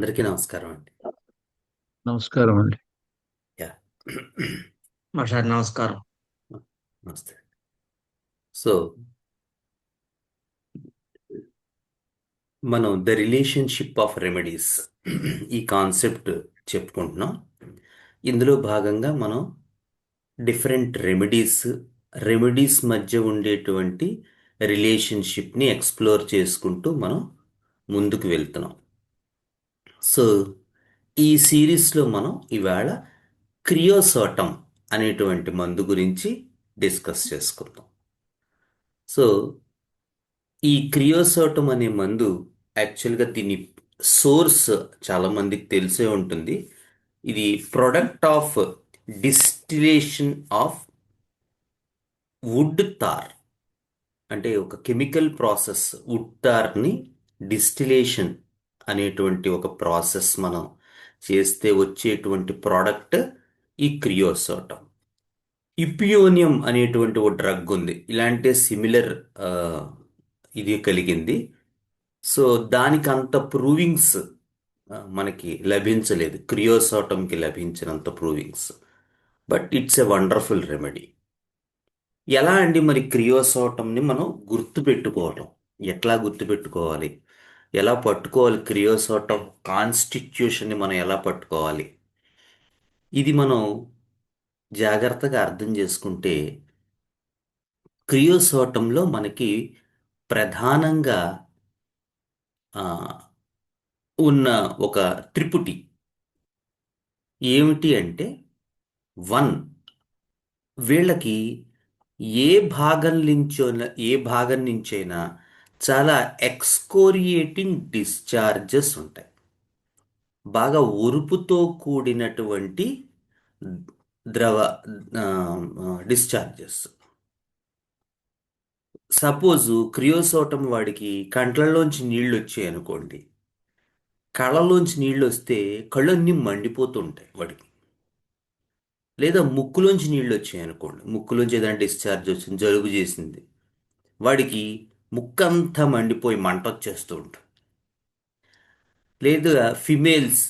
అందరికీ నమస్కారం అండి. నమస్కారం అండి. యా సార్ నమస్కారం. నమస్తే. సో మనం ద రిలేషన్షిప్ ఆఫ్ రెమెడీస్ ఈ కాన్సెప్ట్ చెప్పుకుంటున్నాం. ఇందులో భాగంగా మనం డిఫరెంట్ రెమెడీస్ మధ్య ఉండేటువంటి రిలేషన్షిప్ని ఎక్స్ప్లోర్ చేసుకుంటూ మనం ముందుకు వెళ్తున్నాం. సో ఈ సిరీస్లో మనం ఇవాళ క్రియోసోటం అనేటువంటి మందు గురించి డిస్కస్ చేసుకుందాం. సో ఈ క్రియోసోటం అనే మందు యాక్చువల్గా దీని సోర్స్ చాలా మందికి తెలిసే ఉంటుంది. ఇది product of distillation of wood tar. అంటే ఒక కెమికల్ ప్రాసెస్, వుడ్ తార్ని డిస్టిలేషన్ అనేటువంటి ఒక ప్రాసెస్ మనం చేస్తే వచ్చేటువంటి ప్రోడక్ట్ ఈ క్రియోసోటం. ఇపియోనియం అనేటువంటి ఒక డ్రగ్ ఉంది, ఇలాంటి సిమిలర్ ఇది కలిగింది. సో దానికి అంత ప్రూవింగ్స్ మనకి లభించలేదు, క్రియోసోటంకి లభించినంత provings. But it's a wonderful remedy. ఎలా అండి మరి క్రియోసోటంని మనం గుర్తుపెట్టుకోవటం? ఎట్లా గుర్తుపెట్టుకోవాలి, ఎలా పట్టుకోవాలి, క్రియోసోటం కాన్స్టిట్యూషన్ని మనం ఎలా పట్టుకోవాలి? ఇది మనం జాగ్రత్తగా అర్థం చేసుకుంటే క్రియోసోటంలో మనకి ప్రధానంగా ఆ, ఉన్న ఒక త్రిపుటి ఏమిటి అంటే, వన్, వీళ్ళకి ఏ భాగం నుంచైనా చాలా ఎక్స్కోరియేటింగ్ డిశ్చార్జెస్ ఉంటాయి. బాగా ఉరుపుతో కూడినటువంటి ద్రవ డిశ్చార్జెస్. సపోజు క్రియోసోటం వాడికి కంట్లలోంచి నీళ్ళు వచ్చాయి అనుకోండి, కళ్ళలోంచి నీళ్ళు వస్తే కళ్ళన్నీ మండిపోతుంటాయి వాడికి. లేదా ముక్కులోంచి నీళ్ళు వచ్చాయి అనుకోండి, ముక్కులోంచి ఏదైనా డిశ్చార్జ్ వచ్చింది, జలుబు చేసింది, వాడికి ముక్కంతా మండిపోయి మంట వచ్చేస్తూ ఉంటుంది. లేదా ఫిమేల్స్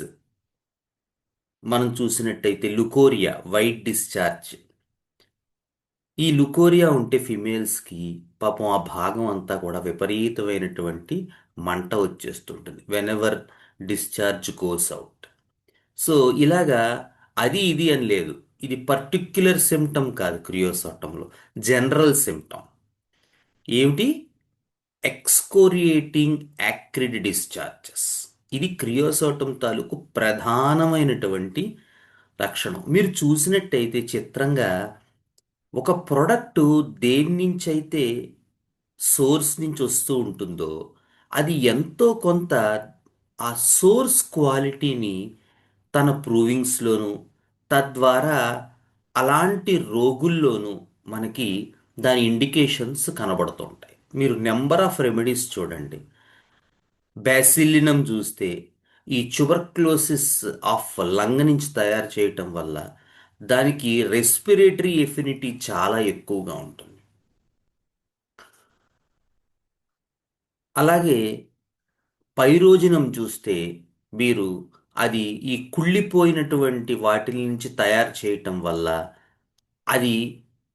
మనం చూసినట్టయితే లుకోరియా, వైట్ డిశ్చార్జ్. ఈ లుకోరియా ఉంటే ఫిమేల్స్కి పాపం ఆ భాగం అంతా కూడా విపరీతమైనటువంటి మంట వచ్చేస్తుంటుంది whenever discharge goes out. So ఇలాగా అది ఇది అని లేదు, ఇది పర్టిక్యులర్ సిమ్టమ్ కాదు క్రియోసోటంలో, జనరల్ సిమ్టమ్. ఏమిటి? ఎక్స్కోరియేటింగ్ యాక్రిడ్ డిశ్చార్జెస్. ఇది క్రియోసోటం తాలూకు ప్రధానమైనటువంటి లక్షణం. మీరు చూసినట్టయితే చిత్రంగా ఒక ప్రోడక్ట్ దేని నుంచి అయితే సోర్స్ నుంచి వస్తూ ఉంటుందో అది ఎంతో కొంత ఆ సోర్స్ క్వాలిటీని తన ప్రూవింగ్స్లోను, తద్వారా అలాంటి రోగుల్లోనూ మనకి దాని ఇండికేషన్స్ కనబడుతుంటాయి. మీరు నెంబర్ ఆఫ్ రెమెడీస్ చూడండి. బ్యాసిలినం చూస్తే ఈ ట్యూబర్క్లోసిస్ ఆఫ్ లంగ్ నుంచి తయారు చేయటం వల్ల దానికి రెస్పిరేటరీ ఎఫినిటీ చాలా ఎక్కువగా ఉంటుంది. అలాగే పైరోజనం చూస్తే మీరు అది ఈ కుళ్ళిపోయినటువంటి వాటి నుంచి తయారు చేయటం వల్ల అది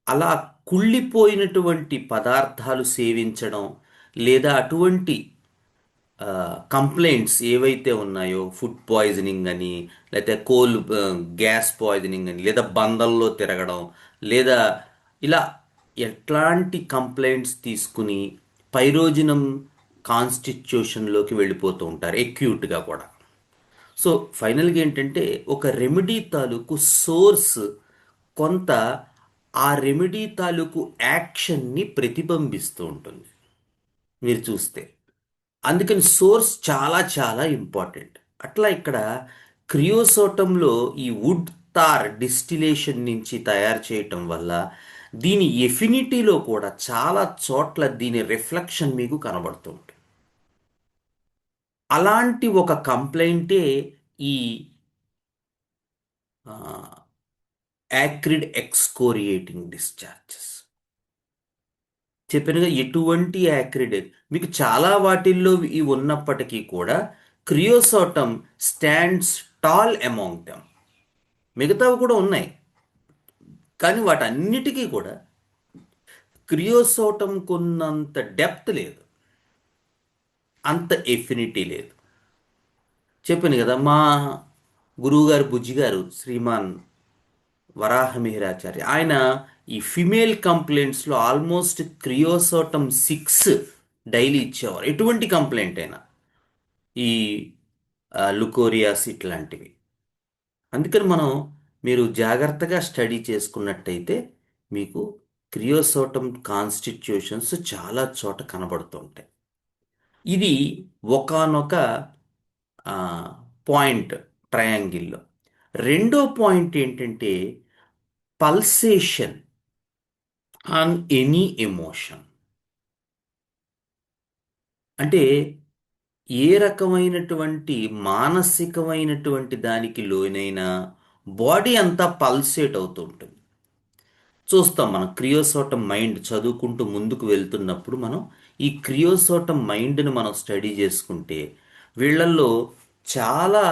అలా కుళ్ళిపోయినటువంటి పదార్థాలు సేవించడం, లేదా అటువంటి కంప్లైంట్స్ ఏవైతే ఉన్నాయో, ఫుడ్ పాయిజనింగ్ అని, లేకపోతే గ్యాస్ పాయిజనింగ్ అని, లేదా బందల్లో తిరగడం, లేదా ఇలా ఎట్లాంటి కంప్లైంట్స్ తీసుకుని పైరోజనం కాన్స్టిట్యూషన్లోకి వెళ్ళిపోతూ ఉంటారు ఎక్యూట్గా కూడా. సో ఫైనల్గా ఏంటంటే, ఒక రెమెడీ తాలూకు సోర్స్ కొంత ఆ రెమెడీ తాలూకు యాక్షన్ని ప్రతిబింబిస్తూ ఉంటుంది మీరు చూస్తే. అందుకని సోర్స్ చాలా చాలా ఇంపార్టెంట్. అట్లా ఇక్కడ క్రియోసోటంలో ఈ వుడ్ తార్ డిస్టిలేషన్ నుంచి తయారు చేయటం వల్ల దీని ఎఫినిటీలో కూడా చాలా చోట్ల దీని రిఫ్లెక్షన్ మీకు కనబడుతుంది. అలాంటి ఒక కంప్లైంటే ఈ యాక్రిడ్ ఎక్స్కోరియేటింగ్ డిశ్చార్జెస్. చెప్పినగా ఎటువంటి యాక్రిడ్ మీకు చాలా వాటిల్లో ఇవి ఉన్నప్పటికీ కూడా క్రియోసోటం స్టాండ్స్ టాల్ అమాంగ్ దెమ్. మిగతావి కూడా ఉన్నాయి, కానీ వాటన్నిటికీ కూడా క్రియోసోటం కొన్నంత డెప్త్ లేదు, అంత ఎఫినిటీ లేదు. చెప్పాను కదా, మా గురువుగారు బుజ్జి గారు శ్రీమాన్ వరాహమిహిరాచార్య, ఆయన ఈ ఫిమేల్ కంప్లైంట్స్లో ఆల్మోస్ట్ క్రియోసోటం 6 డైలీ ఇచ్చేవారు, ఎటువంటి కంప్లైంట్ అయినా, ఈ లుకోరియాస్ ఇట్లాంటివి. అందుకని మీరు జాగ్రత్తగా స్టడీ చేసుకున్నట్టయితే మీకు క్రియోసోటం కాన్స్టిట్యూషన్స్ చాలా చోట కనబడుతుంటాయి. ఇది ఒకానొక పాయింట్ ట్రయాంగిల్లో. రెండో పాయింట్ ఏంటంటే పల్సేషన్ ఆన్ ఎనీ ఎమోషన్. అంటే ఏ రకమైనటువంటి మానసికమైనటువంటి దానికి లోనైనా బాడీ అంతా పల్సేట్ అవుతూ ఉంటుంది. చూస్తాం మనం క్రియోసోటం మైండ్ చదువుకుంటూ ముందుకు వెళ్తున్నప్పుడు, మనం ఈ క్రియోసోటం మైండ్ని మనం స్టడీ చేసుకుంటే వీళ్ళల్లో చాలా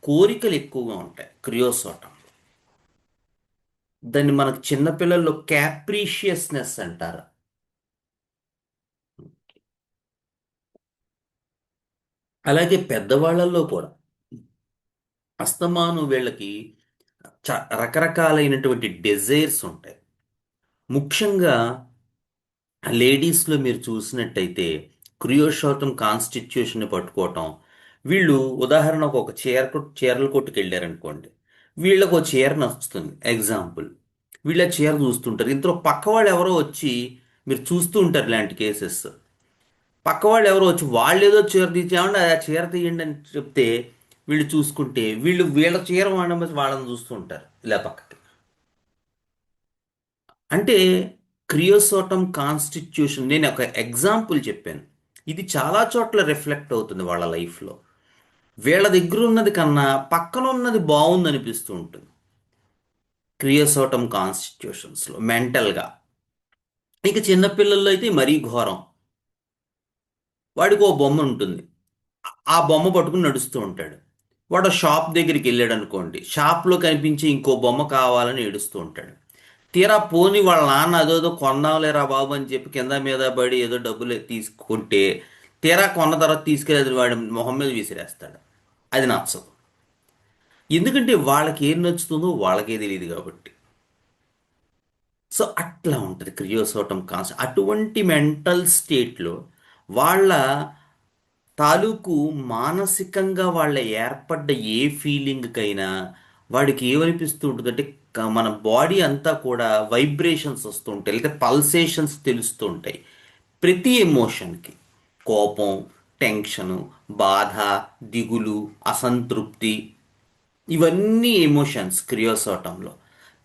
కోరికలు ఎక్కువగా ఉంటాయి క్రియోసోటం. దాన్ని మనకు చిన్నపిల్లల్లో క్యాప్రీషియస్నెస్ అంటారు. అలాగే పెద్దవాళ్ళల్లో కూడా అస్తమాను వీళ్ళకి రకరకాలైనటువంటి డిజైర్స్ ఉంటాయి. ముఖ్యంగా లేడీస్లో మీరు చూసినట్టయితే క్రియోసోటం కాన్స్టిట్యూషన్ని పట్టుకోవటం. వీళ్ళు ఉదాహరణకు ఒక చీరల కొట్టుకు వెళ్ళారనుకోండి, వీళ్ళకు ఒక చీర నచ్చుతుంది ఎగ్జాంపుల్, వీళ్ళ చీర చూస్తుంటారు, ఇంతలో పక్కవాళ్ళు ఎవరో వచ్చి, మీరు చూస్తూ ఉంటారు ఇలాంటి కేసెస్, పక్కవాళ్ళు ఎవరో వచ్చి వాళ్ళు ఏదో చీర తీసేమండి, ఆ చీర తీయండి అని చెప్తే వీళ్ళు చూసుకుంటే వీళ్ళ చీర వాళ్ళని చూస్తూ ఉంటారు ఇలా పక్కకి. అంటే క్రియోసోటం కాన్స్టిట్యూషన్, నేను ఒక ఎగ్జాంపుల్ చెప్పాను, ఇది చాలా చోట్ల రిఫ్లెక్ట్ అవుతుంది వాళ్ళ లైఫ్లో. వీళ్ళ దగ్గర ఉన్నది కన్నా పక్కన ఉన్నది బాగుంది అనిపిస్తూ ఉంటుంది క్రియోసోటం కాన్స్టిట్యూషన్స్లో మెంటల్గా. ఇక చిన్నపిల్లల్లో అయితే మరీ ఘోరం. వాడికి ఓ బొమ్మ ఉంటుంది, ఆ బొమ్మ పట్టుకుని నడుస్తూ ఉంటాడు. వాడు షాప్ దగ్గరికి వెళ్ళాడు అనుకోండి, షాప్లో కనిపించి ఇంకో బొమ్మ కావాలని ఏడుస్తూ ఉంటాడు. తీరా పోని వాళ్ళ నాన్న అదోదో కొన్నావులేరా బాబు అని చెప్పి కింద మీద పడి ఏదో డబ్బులు తీసుకుంటే, తీరా కొన్న తర్వాత తీసుకెళ్ళి వాడి మొహం మీద విసిరేస్తాడు. అది నచ్చదు, ఎందుకంటే వాళ్ళకి ఏం నచ్చుతుందో వాళ్ళకే తెలియదు కాబట్టి. సో అట్లా ఉంటుంది క్రియోసోటం కాన్సెప్ట్. అటువంటి మెంటల్ స్టేట్లో వాళ్ళ తాలూకు మానసికంగా వాళ్ళ ఏర్పడ్డ ఏ ఫీలింగ్కైనా వాడికి ఏమనిపిస్తూ ఉంటుందంటే మన బాడీ అంతా కూడా వైబ్రేషన్స్ వస్తూ ఉంటాయి, లేదా పల్సేషన్స్ తెలుస్తూ ఉంటాయి ప్రతి ఎమోషన్కి. కోపం, టెన్షను, బాధ, దిగులు, అసంతృప్తి, ఇవన్నీ ఎమోషన్స్ క్రియోసోటంలో.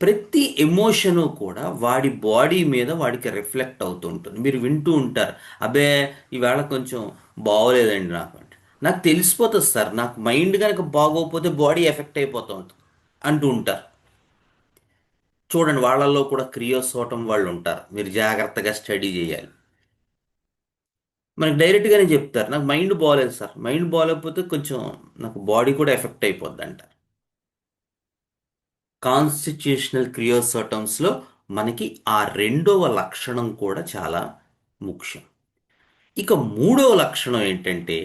ప్రతి ఎమోషను కూడా వాడి బాడీ మీద వాడికి రిఫ్లెక్ట్ అవుతూ ఉంటుంది. మీరు వింటూ ఉంటారు, అబ్బే ఈవేళ కొంచెం బాగోలేదండి నాకు అంటే, నాకు తెలిసిపోతుంది సార్, నాకు మైండ్ కనుక బాగోకపోతే బాడీ ఎఫెక్ట్ అయిపోతూ ఉంటుంది అంటూ ఉంటారు. చూడండి, వాళ్ళల్లో కూడా క్రియోసోటం వాళ్ళు ఉంటారు, మీరు జాగ్రత్తగా స్టడీ చేయాలి. మనకి డైరెక్ట్గానే చెప్తారు, నాకు మైండ్ బాగోలేదు సార్, మైండ్ బాగోలేకపోతే కొంచెం నాకు బాడీ కూడా ఎఫెక్ట్ అయిపోద్ది అంటారు. కాన్స్టిట్యూషనల్ క్రియోసోటమ్స్లో మనకి ఆ రెండవ లక్షణం కూడా చాలా ముఖ్యం. ఇక మూడవ లక్షణం ఏంటంటే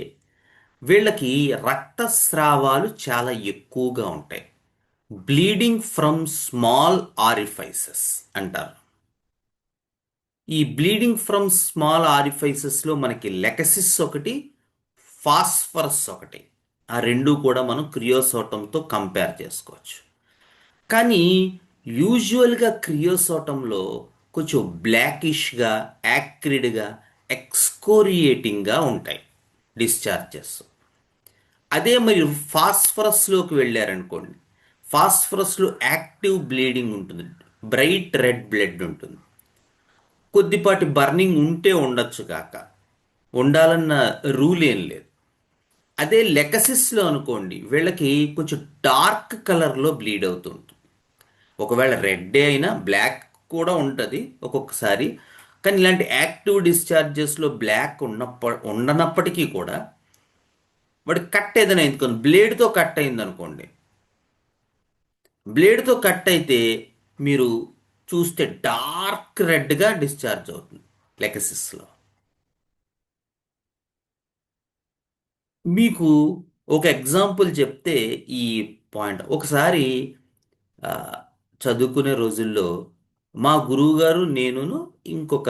వీళ్ళకి రక్తస్రావాలు చాలా ఎక్కువగా ఉంటాయి. బ్లీడింగ్ ఫ్రమ్ స్మాల్ ఆరిఫైసెస్ అంటారు. ఈ బ్లీడింగ్ ఫ్రమ్ స్మాల్ ఆరిఫైసెస్లో మనకి లెకసిస్ ఒకటి, ఫాస్ఫరస్ ఒకటి, ఆ రెండు కూడా మనం క్రియోసోటంతో కంపేర్ చేసుకోవచ్చు. కానీ యూజువల్గా క్రియోసోటంలో కొంచెం బ్లాకిష్గా, యాక్రిడ్గా, ఎక్స్కోరియేటింగ్గా ఉంటాయి డిశ్చార్జెస్. అదే మరి ఫాస్ఫరస్లోకి వెళ్ళారనుకోండి, ఫాస్ఫరస్లో యాక్టివ్ బ్లీడింగ్ ఉంటుంది, బ్రైట్ రెడ్ బ్లడ్ ఉంటుంది. కొద్దిపాటి బర్నింగ్ ఉంటే ఉండొచ్చు కాక, ఉండాలన్న రూల్ ఏం లేదు. అదే లెకసిస్లో అనుకోండి, వీళ్ళకి కొంచెం డార్క్ కలర్లో బ్లీడ్ అవుతుంది. ఒకవేళ రెడ్ అయినా బ్లాక్ కూడా ఉంటుంది ఒక్కొక్కసారి, కానీ ఇలాంటి యాక్టివ్ డిశ్చార్జెస్లో బ్లాక్ ఉండనప్పటికీ కూడా వాడికి కట్ ఏదైనా అయింది, బ్లేడ్తో కట్ అయింది అనుకోండి. బ్లేడ్తో కట్ అయితే మీరు చూస్తే డార్క్ రెడ్గా డిశ్చార్జ్ అవుతుంది లెకసిస్లో. మీకు ఒక ఎగ్జాంపుల్ చెప్తే ఈ పాయింట్ ఒకసారి ఆ, చదువుకునే రోజుల్లో మా గురువుగారు నేనును ఇంకొక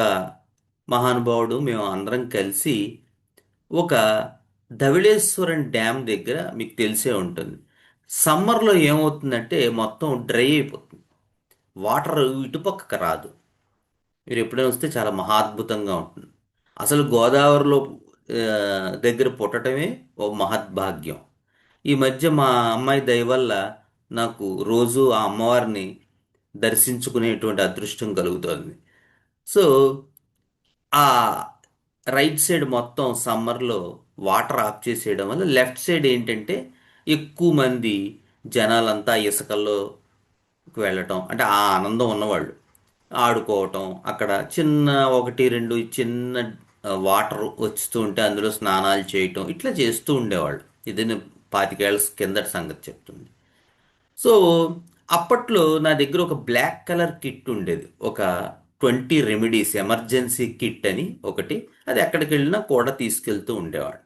మహానుభావుడు మేము అందరం కలిసి ఒక ధవళేశ్వరం డ్యామ్ దగ్గర మీకు తెలిసే ఉంటుంది. సమ్మర్లో ఏమవుతుందంటే మొత్తం డ్రై అయిపోతుంది, వాటర్ ఇటుపక్కకు రాదు. మీరు ఎప్పుడైనా వస్తే చాలా మహాద్భుతంగా ఉంటుంది. అసలు గోదావరిలో దగ్గర పుట్టడమే ఓ మహద్భాగ్యం. ఈ మధ్య మా అమ్మాయి దయ వల్ల నాకు రోజు ఆ అమ్మవారిని దర్శించుకునేటువంటి అదృష్టం కలుగుతోంది. సో ఆ రైట్ సైడ్ మొత్తం సమ్మర్లో వాటర్ ఆఫ్ చేసేయడం వల్ల లెఫ్ట్ సైడ్ ఏంటంటే ఎక్కువ మంది జనాలంతా ఇసుకల్లో వెళ్ళటం, అంటే ఆ ఆనందం ఉన్నవాళ్ళు ఆడుకోవటం, అక్కడ చిన్న ఒకటి రెండు చిన్న వాటర్ వస్తూ ఉంటే అందులో స్నానాలు చేయటం ఇట్లా చేస్తూ ఉండేవాళ్ళు. ఇది నేను 25 ఏళ్ల కిందటి సంగతి చెప్తుంది. సో అప్పట్లో నా దగ్గర ఒక బ్లాక్ కలర్ కిట్ ఉండేది, ఒక 20 రెమెడీస్ ఎమర్జెన్సీ కిట్ అని ఒకటి. అది ఎక్కడికి వెళ్ళినా కూడా తీసుకెళ్తూ ఉండేవాడు.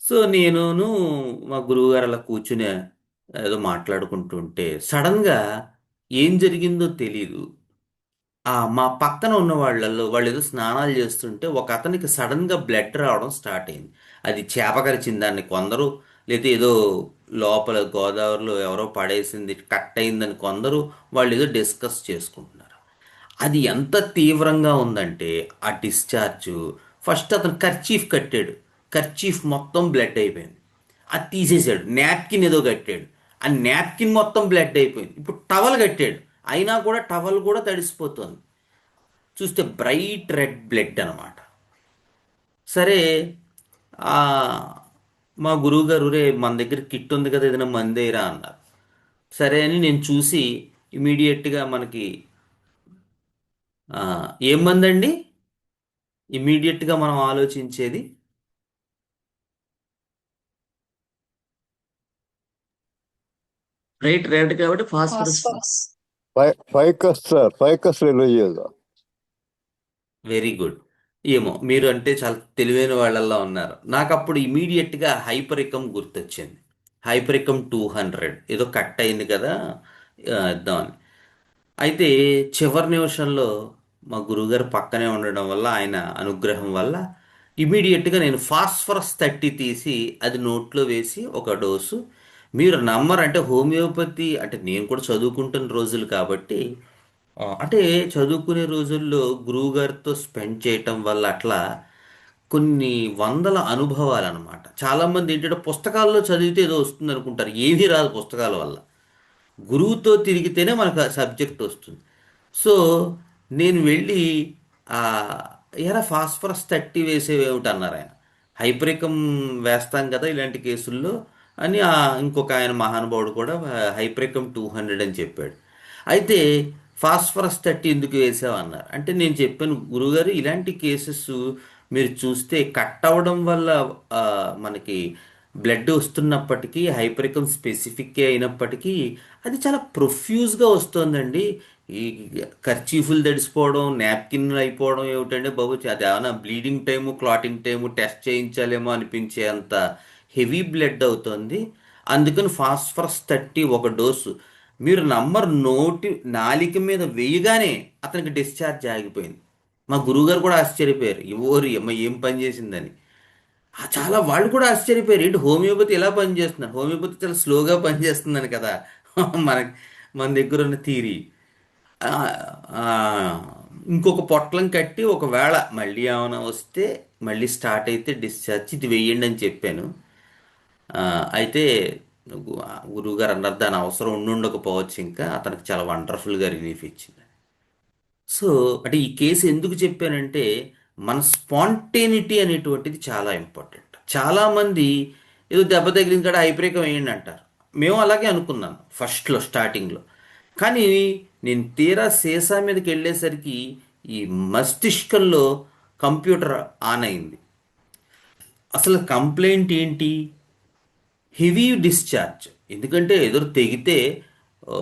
సో నేనును మా గురువుగారు అలా కూర్చుని ఏదో మాట్లాడుకుంటూ ఉంటే సడన్గా ఏం జరిగిందో తెలీదు. మా పక్కన ఉన్న వాళ్ళు ఏదో స్నానాలు చేస్తుంటే ఒక అతనికి సడన్గా బ్లడ్ రావడం స్టార్ట్ అయింది. అది చేప కరిచింది దాన్ని కొందరు, లేదా ఏదో లోపల గోదావరిలో ఎవరో పడేసింది కట్ అయిందని కొందరు, వాళ్ళు ఏదో డిస్కస్ చేసుకుంటున్నారు. అది ఎంత తీవ్రంగా ఉందంటే ఆ డిశ్చార్జ్, ఫస్ట్ అతను కర్చీఫ్ కట్టాడు, కర్చీఫ్ మొత్తం బ్లడ్ అయిపోయింది. అది తీసేశాడు, నాప్కిన్ ఏదో కట్టాడు, ఆ నాప్కిన్ మొత్తం బ్లడ్ అయిపోయింది. ఇప్పుడు టవల్ కట్టాడు, అయినా కూడా టవల్ కూడా తడిసిపోతుంది. చూస్తే బ్రైట్ రెడ్ బ్లడ్ అనమాట. సరే ఆ, మా గురువుగారు రే మన దగ్గర కిట్ ఉంది కదా ఏదైనా మందేరా అన్నారు. సరే అని నేను చూసి ఇమీడియట్గా మనకి ఆ, ఏం మందండి ఇమీడియట్గా మనం ఆలోచించేది? రైట్ రెడ్ కాబట్టి phosphorus. Ficus sir, Ficus religious. Very good. ఏమో మీరు అంటే చాలా తెలివైన వాళ్ళల్లో ఉన్నారు. నాకు అప్పుడు ఇమీడియట్గా హైపరికం గుర్తొచ్చింది. హైపరికం 200 ఏదో కట్ అయింది కదా, ఇద్దామని. అయితే చివరి నిమిషంలో మా గురువుగారు పక్కనే ఉండడం వల్ల, ఆయన అనుగ్రహం వల్ల ఇమీడియట్గా నేను ఫాస్ఫరస్ 30 తీసి అది నోట్లో వేసి ఒక డోసు. మీరు నమ్మరంటే హోమియోపతి అంటే నేను కూడా చదువుకుంటున్న రోజులు కాబట్టి అంటే చదువుకునే రోజుల్లో గురువుగారితో స్పెండ్ చేయటం వల్ల అట్లా కొన్ని వందల అనుభవాలు అనమాట. చాలామంది ఏంటంటే పుస్తకాల్లో చదివితే ఏదో వస్తుంది అనుకుంటారు, ఏమీ రాదు పుస్తకాల వల్ల. గురువుతో తిరిగితేనే మనకు ఆ సబ్జెక్ట్ వస్తుంది. సో నేను వెళ్ళి ఆ, ఎరా ఫాస్ఫరస్ 30 వేసేవేమిటి అన్నారు ఆయన. హైపరికం వేస్తాం కదా ఇలాంటి కేసుల్లో అని ఇంకొక ఆయన మహానుభావుడు కూడా హైపరికం 200 అని చెప్పాడు. అయితే ఫాస్ఫరస్ 30 ఎందుకు వేసావు అన్నారు. అంటే నేను చెప్పాను, గురుగారు ఇలాంటి కేసెస్ మీరు చూస్తే కట్ అవ్వడం వల్ల ఆ, మనకి బ్లడ్ వస్తున్నప్పటికీ హైపరికం స్పెసిఫిక్ అయినప్పటికీ అది చాలా ప్రొఫ్యూజ్గా వస్తుందండి. ఈ కర్చీఫులు తడిసిపోవడం, నాప్కిన్ అయిపోవడం ఏమిటంటే బాబు, అది ఏమైనా bleeding time clotting time test చేయించాలేమో అనిపించే అంత హెవీ బ్లడ్ అవుతుంది. అందుకని ఫాస్ఫరస్ 30 ఒక డోసు. మీరు నంబర్ నాలిక మీద వేయగానే అతనికి డిశ్చార్జ్ ఆగిపోయింది. మా గురువుగారు కూడా ఆశ్చర్యపోయారు, ఓరి అమ్మ ఏం పని చేసిందని. చాలా వాళ్ళు కూడా ఆశ్చర్యపోయారు, ఏంటి హోమియోపతి ఎలా పనిచేస్తున్నారు, హోమియోపతి చాలా స్లోగా పనిచేస్తుందని కదా మనకి మన దగ్గర ఉన్న థీరీ. ఆ, ఆ, ఇంకొక పొట్లం కట్టి ఒకవేళ మళ్ళీ ఏమైనా వస్తే మళ్ళీ స్టార్ట్ అయితే డిశ్చార్జ్ ఇది వెయ్యండి అని చెప్పాను. ఆ, అయితే గురువుగారు అన్నారు దాని అవసరం ఉండుండకపోవచ్చు, ఇంకా అతనికి చాలా వండర్ఫుల్గా రిలీఫ్ ఇచ్చింది. సో అంటే ఈ కేసు ఎందుకు చెప్పానంటే మన స్పాంటేనిటీ అనేటువంటిది చాలా ఇంపార్టెంట్. చాలామంది ఏదో దెబ్బ తగిలింది కాడ హైప్రేకం వేయండి అంటారు. మేము అలాగే అనుకున్నాను ఫస్ట్లో స్టార్టింగ్లో. కానీ నేను తీరా సీసా మీదకి వెళ్ళేసరికి ఈ మస్తిష్కంలో కంప్యూటర్ ఆన్ అయింది. అసలు కంప్లైంట్ ఏంటి? Heavy discharge. ఎందుకంటే ఎదురు తెగితే ఆ,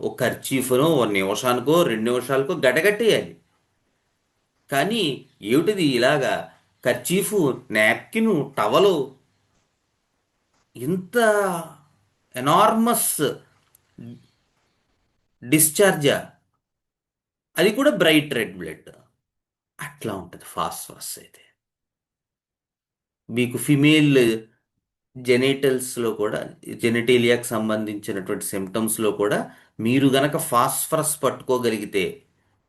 ఒక ఖర్చీఫ్నో ఒక నిమిషానికో 2 నిమిషాలకో గడగట్టేయాలి. కానీ ఏమిటిది ఇలాగా కర్చీఫు, నాప్కిన్, టవలు, ఇంత ఎనార్మస్ డిశ్చార్జా? అది కూడా బ్రైట్ రెడ్ బ్లడ్. అట్లా ఉంటుంది ఫాస్ఫరస్ అయితే. మీకు ఫిమేల్ జెనిటల్స్లో కూడా, జెనిటేలియాకి సంబంధించినటువంటి సిమ్టమ్స్లో కూడా మీరు గనక ఫాస్ఫరస్ పట్టుకోగలిగితే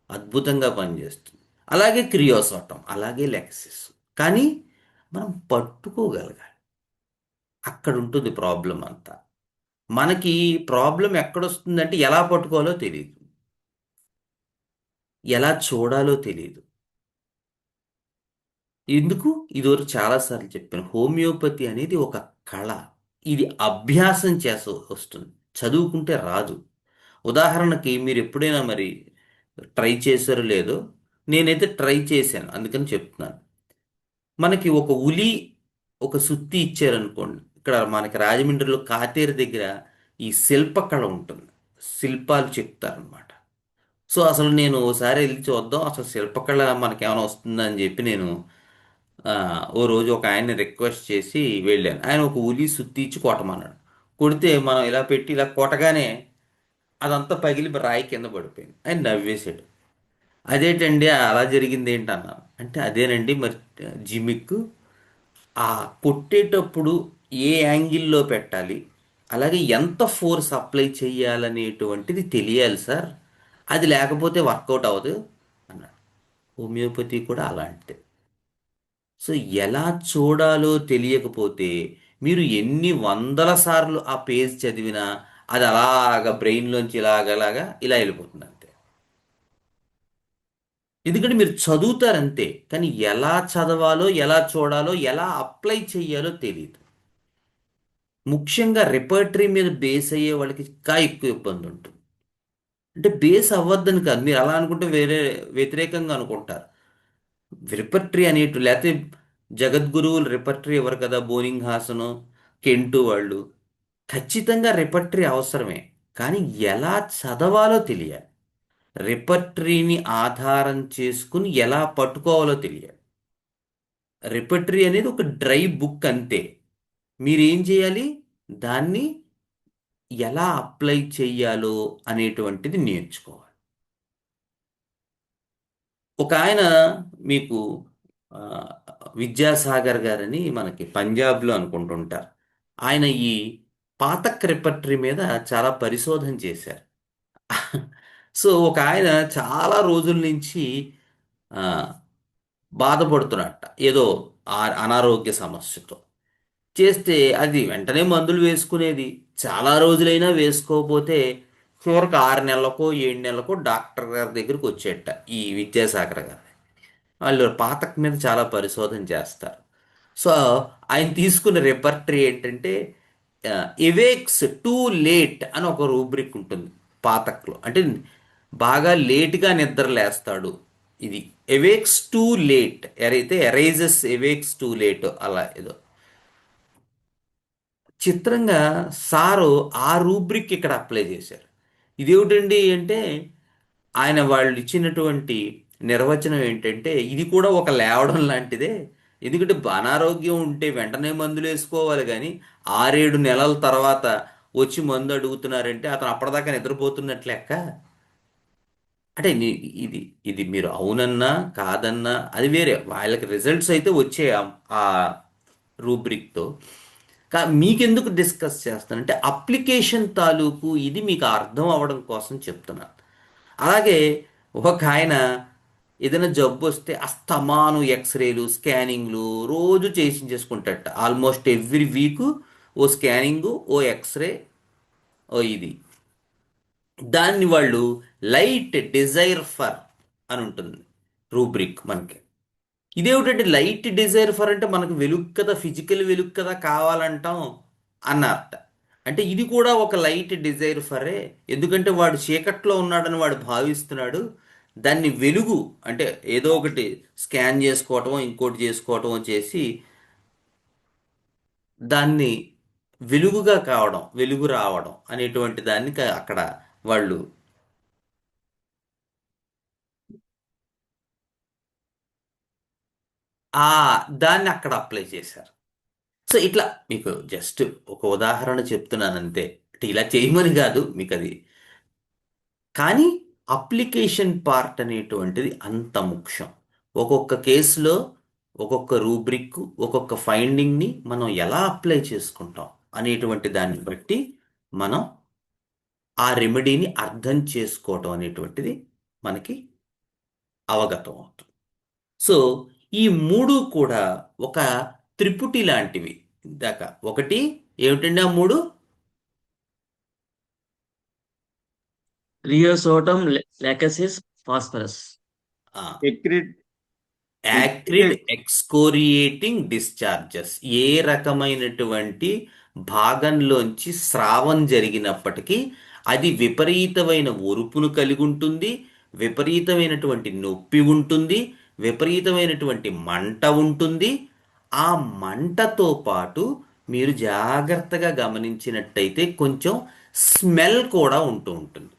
అద్భుతంగా పనిచేస్తుంది. అలాగే క్రియోసోటం, అలాగే లెక్సిస్. కానీ మనం పట్టుకోగలగాలి. అక్కడ ఉంటుంది ప్రాబ్లం అంతా. మనకి ప్రాబ్లం ఎక్కడొస్తుందంటే ఎలా పట్టుకోవాలో తెలియదు, ఎలా చూడాలో తెలియదు. ఎందుకు? ఇదివరకు చాలాసార్లు చెప్పాను, హోమియోపతి అనేది ఒక కళ. ఇది అభ్యాసం చేసి వస్తుంది, చదువుకుంటే రాదు. ఉదాహరణకి మీరు ఎప్పుడైనా మరి ట్రై చేశారో లేదో, నేనైతే ట్రై చేశాను, అందుకని చెప్తున్నాను. మనకి ఒక ఉలి, ఒక సుత్తి ఇచ్చారనుకోండి. ఇక్కడ మనకి రాజమండ్రిలో కాతేరు దగ్గర ఈ శిల్పకళ ఉంటుంది, శిల్పాలు చెప్తారనమాట. సో అసలు నేను ఓసారి వెళ్ళి చూద్దాం అసలు శిల్పకళ మనకేమైనా వస్తుందా అని చెప్పి నేను ఆ, ఓ రోజు ఒక ఆయన్ని రిక్వెస్ట్ చేసి వెళ్ళాను. ఆయన ఒక ఉలి సుత్తి ఇచ్చి కొట్టమన్నాడు. కొడితే మనం ఇలా పెట్టి ఇలా కొట్టగానే అదంతా పగిలి రాయి కింద పడిపోయింది. ఆయన నవ్వేశాడు. అదేంటండి అలా జరిగింది ఏంటన్నాను. అంటే అదేనండి మరి జిమిక్, ఆ కొట్టేటప్పుడు ఏ యాంగిల్లో పెట్టాలి, అలాగే ఎంత ఫోర్స్ అప్లై చేయాలనేటువంటిది తెలియాలి సార్, అది లేకపోతే వర్కౌట్ అవ్వదు అన్నాడు. హోమియోపతి కూడా అలాంటిదే. సో ఎలా చూడాలో తెలియకపోతే మీరు ఎన్ని వందల సార్లు ఆ పేజ్ చదివినా అది అలాగ బ్రెయిన్లోంచి ఇలాగలాగా ఇలా వెళ్ళిపోతుంది అంతే. ఎందుకంటే మీరు చదువుతారంతే, కానీ ఎలా చదవాలో, ఎలా చూడాలో, ఎలా అప్లై చేయాలో తెలియదు. ముఖ్యంగా రిపర్టరీ మీద బేస్ అయ్యే వాళ్ళకి ఇంకా ఎక్కువ ఇబ్బంది ఉంటుంది. అంటే బేస్ అవ్వద్దని కాదు, మీరు అలా అనుకుంటే వేరే వ్యతిరేకంగా అనుకుంటారు. రిపర్టరీ అనేటు, లేకపోతే జగద్గురువులు రిపర్టరీ ఎవరు కదా, బోనింగ్ హాసను, కెంటు వాళ్ళు. ఖచ్చితంగా రిపర్టరీ అవసరమే, కానీ ఎలా చదవాలో తెలియాలి. రిపర్టరీని ఆధారం చేసుకుని ఎలా పట్టుకోవాలో తెలియాలి. రిపర్టరీ అనేది ఒక డ్రై బుక్ అంతే. మీరేం చేయాలి, దాన్ని ఎలా అప్లై చెయ్యాలో అనేటువంటిది నేర్చుకోవాలి. ఒక ఆయన మీకు ఆ, విద్యాసాగర్ గారని మనకి పంజాబ్లో అనుకుంటుంటారు. ఆయన ఈ పాతక్ రిపర్టరీ మీద చాలా పరిశోధన చేశారు. సో ఒక ఆయన చాలా రోజుల నుంచి ఆ, బాధపడుతున్నట్ట ఏదో అనారోగ్య సమస్యతో. చేస్తే అది వెంటనే మందులు వేసుకునేది. చాలా రోజులైనా వేసుకోకపోతే చివరికి 6 నెలలకో 7 నెలలకో డాక్టర్ గారి దగ్గరికి వచ్చేట ఈ విద్యాసాగర్ గారు. వాళ్ళు పాతక మీద చాలా పరిశోధన చేస్తారు. సో ఆయన తీసుకున్న రిపర్టరీ ఏంటంటే ఎవేక్స్ టూ లేట్ అని ఒక రూబ్రిక్ ఉంటుంది పాతక్లో. అంటే బాగా లేట్గా నిద్ర లేస్తాడు, ఇది ఎవేక్స్ టూ లేట్, అయితే ఎరైజెస్ ఎవేక్స్ టూ లేట్, అలా ఏదో. చిత్రంగా సారు ఆ రూబ్రిక్ ఇక్కడ అప్లై చేశారు. ఇదేమిటండి అంటే, ఆయన వాళ్ళు ఇచ్చినటువంటి నిర్వచనం ఏంటంటే ఇది కూడా ఒక లేవడం లాంటిదే. ఎందుకంటే అనారోగ్యం ఉంటే వెంటనే మందులు వేసుకోవాలి, కానీ 6-7 నెలల తర్వాత వచ్చి మందు అడుగుతున్నారంటే అతను అప్పటిదాకా నిద్రపోతున్నట్లు లెక్క. అంటే ఇది ఇది మీరు అవునన్నా కాదన్నా అది వేరే, వాళ్ళకి రిజల్ట్స్ అయితే వచ్చే ఆ రూబ్రిక్తో. మీకెందుకు డిస్కస్ చేస్తానంటే అప్లికేషన్ తాలూకు ఇది మీకు అర్థం అవ్వడం కోసం చెప్తున్నాను. అలాగే ఒక ఆయన ఏదైనా జబ్బు వస్తే అస్తమాను ఎక్స్రేలు, స్కానింగ్లు రోజు చేసుకుంటాడట. ఆల్మోస్ట్ ఎవ్రీ వీక్ ఓ స్కానింగు, ఓ ఎక్స్రే, ఓ ఇది. దాన్ని వాళ్ళు లైట్ డిజైర్ ఫర్ అని ఉంటుంది రూబ్రిక్ మనకి. ఇదేమిటంటే లైట్ డిజైర్ ఫర్ అంటే మనకు వెలుగు కదా, ఫిజికల్ వెలుగు కదా కావాలంటాం అన్నట్ట. అంటే ఇది కూడా ఒక లైట్ డిజైర్ ఫరే, ఎందుకంటే వాడు చీకట్లో ఉన్నాడని వాడు భావిస్తున్నాడు. దాన్ని వెలుగు అంటే ఏదో ఒకటి స్కాన్ చేసుకోవటమో ఇంకోటి చేసుకోవటమో చేసి దాన్ని వెలుగుగా కావడం, వెలుగు రావడం అనేటువంటి దాన్ని అక్కడ వాళ్ళు ఆ దాన్ని అక్కడ అప్లై చేశారు. సో ఇట్లా మీకు జస్ట్ ఒక ఉదాహరణ చెప్తున్నాను అంతే. అంటే ఇలా చేయమని కాదు మీకు అది, కానీ అప్లికేషన్ పార్ట్ అనేటువంటిది అంత ముఖ్యం. ఒక్కొక్క కేసులో ఒక్కొక్క రూబ్రిక్, ఒక్కొక్క ఫైండింగ్ని మనం ఎలా అప్లై చేసుకుంటాం అనేటువంటి దాన్ని బట్టి మనం ఆ రెమెడీని అర్థం చేసుకోవటం అనేటువంటిది మనకి అవగతం అవుతుంది. సో ఈ మూడు కూడా ఒక త్రిపుటి లాంటివి. ఇందాక ఒకటి ఏమిటండి ఆ మూడు? క్రియోసోటం లాకసిస్ ఫాస్ఫరస్. ఆ, ఎక్రిడ్ యాక్రిడ్ ఎక్స్కోరియేటింగ్ డిశ్చార్జెస్. ఏ రకమైనటువంటి భాగంలోంచి స్రావం జరిగినప్పటికీ అది విపరీతమైన ఒరుపును కలిగి ఉంటుంది, విపరీతమైనటువంటి నొప్పి ఉంటుంది, విపరీతమైనటువంటి మంట ఉంటుంది. ఆ మంటతో పాటు మీరు జాగ్రత్తగా గమనించినట్టయితే కొంచెం స్మెల్ కూడా ఉంటూ ఉంటుంది.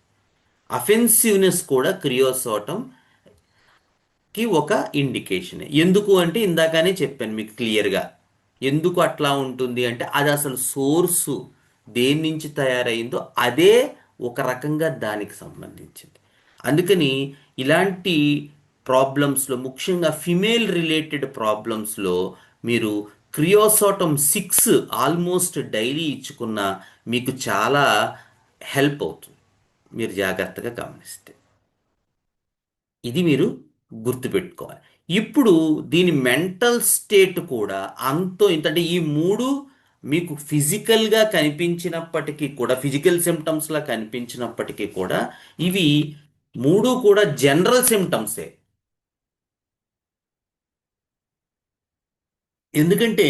అఫెన్సివ్నెస్ కూడా క్రియోసోటం కి ఒక ఇండికేషన్. ఎందుకు అంటే ఇందాకనే చెప్పాను మీకు క్లియర్గా. ఎందుకు అట్లా ఉంటుంది అంటే అది అసలు సోర్సు దేని నుంచి తయారైందో అదే ఒక రకంగా దానికి సంబంధించింది. అందుకని ఇలాంటి ప్రాబ్లమ్స్లో, ముఖ్యంగా ఫిమేల్ రిలేటెడ్ ప్రాబ్లమ్స్లో మీరు క్రియోసోటం 6 ఆల్మోస్ట్ డైలీ ఇచ్చుకున్న మీకు చాలా హెల్ప్ అవుతుంది, మీరు జాగ్రత్తగా గమనిస్తే. ఇది మీరు గుర్తుపెట్టుకోవాలి. ఇప్పుడు దీని మెంటల్ స్టేట్ కూడా అంతో ఇంత. అంటే ఈ మూడు మీకు ఫిజికల్గా కనిపించినప్పటికీ కూడా, ఫిజికల్ సిమ్టమ్స్లా కనిపించినప్పటికీ కూడా, ఇవి మూడు కూడా జనరల్ సిమ్టమ్సే. ఎందుకంటే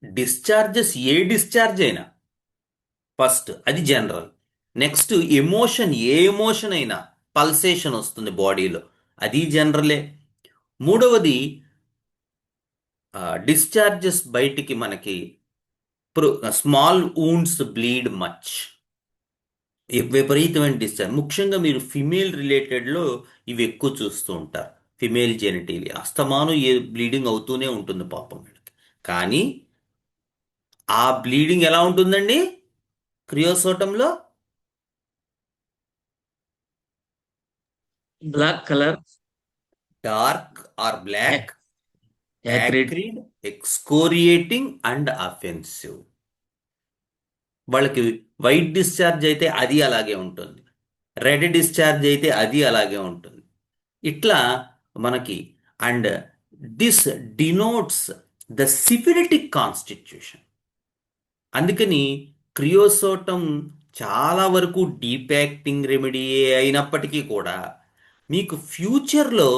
డిశ్చార్జెస్, ఏ డిశ్చార్జ్ అయినా ఫస్ట్ అది జనరల్. నెక్స్ట్ ఎమోషన్, ఏ ఎమోషన్ అయినా పల్సేషన్ వస్తుంది బాడీలో, అది జనరలే. మూడవది డిశ్చార్జెస్ బయటికి మనకి స్మాల్ ఊండ్స్ బ్లీడ్ మచ్, విపరీతమైన డిశ్చార్జ్. ముఖ్యంగా మీరు ఫిమేల్ రిలేటెడ్లో ఇవి ఎక్కువ చూస్తూ ఉంటారు. ఫిమేల్ జెనిటీలియా అస్తమానం ఏ బ్లీడింగ్ అవుతూనే ఉంటుంది పాపం వీళ్ళకి. కానీ ఆ బ్లీడింగ్ ఎలా ఉంటుందండి క్రియోసోటంలో? Black colour, dark or black, acrid, acrid, excoriating and offensive. వాళ్ళకి వైట్ డిశ్చార్జ్ అయితే అది అలాగే ఉంటుంది, రెడ్ డిశ్చార్జ్ అయితే అది అలాగే ఉంటుంది. ఇట్లా మనకి. And this denotes the syphilitic constitution. అందుకని క్రియోసోటం చాలా వరకు డీప్ యాక్టింగ్ రెమెడీ అయినప్పటికీ కూడా మీకు ఫ్యూచర్లో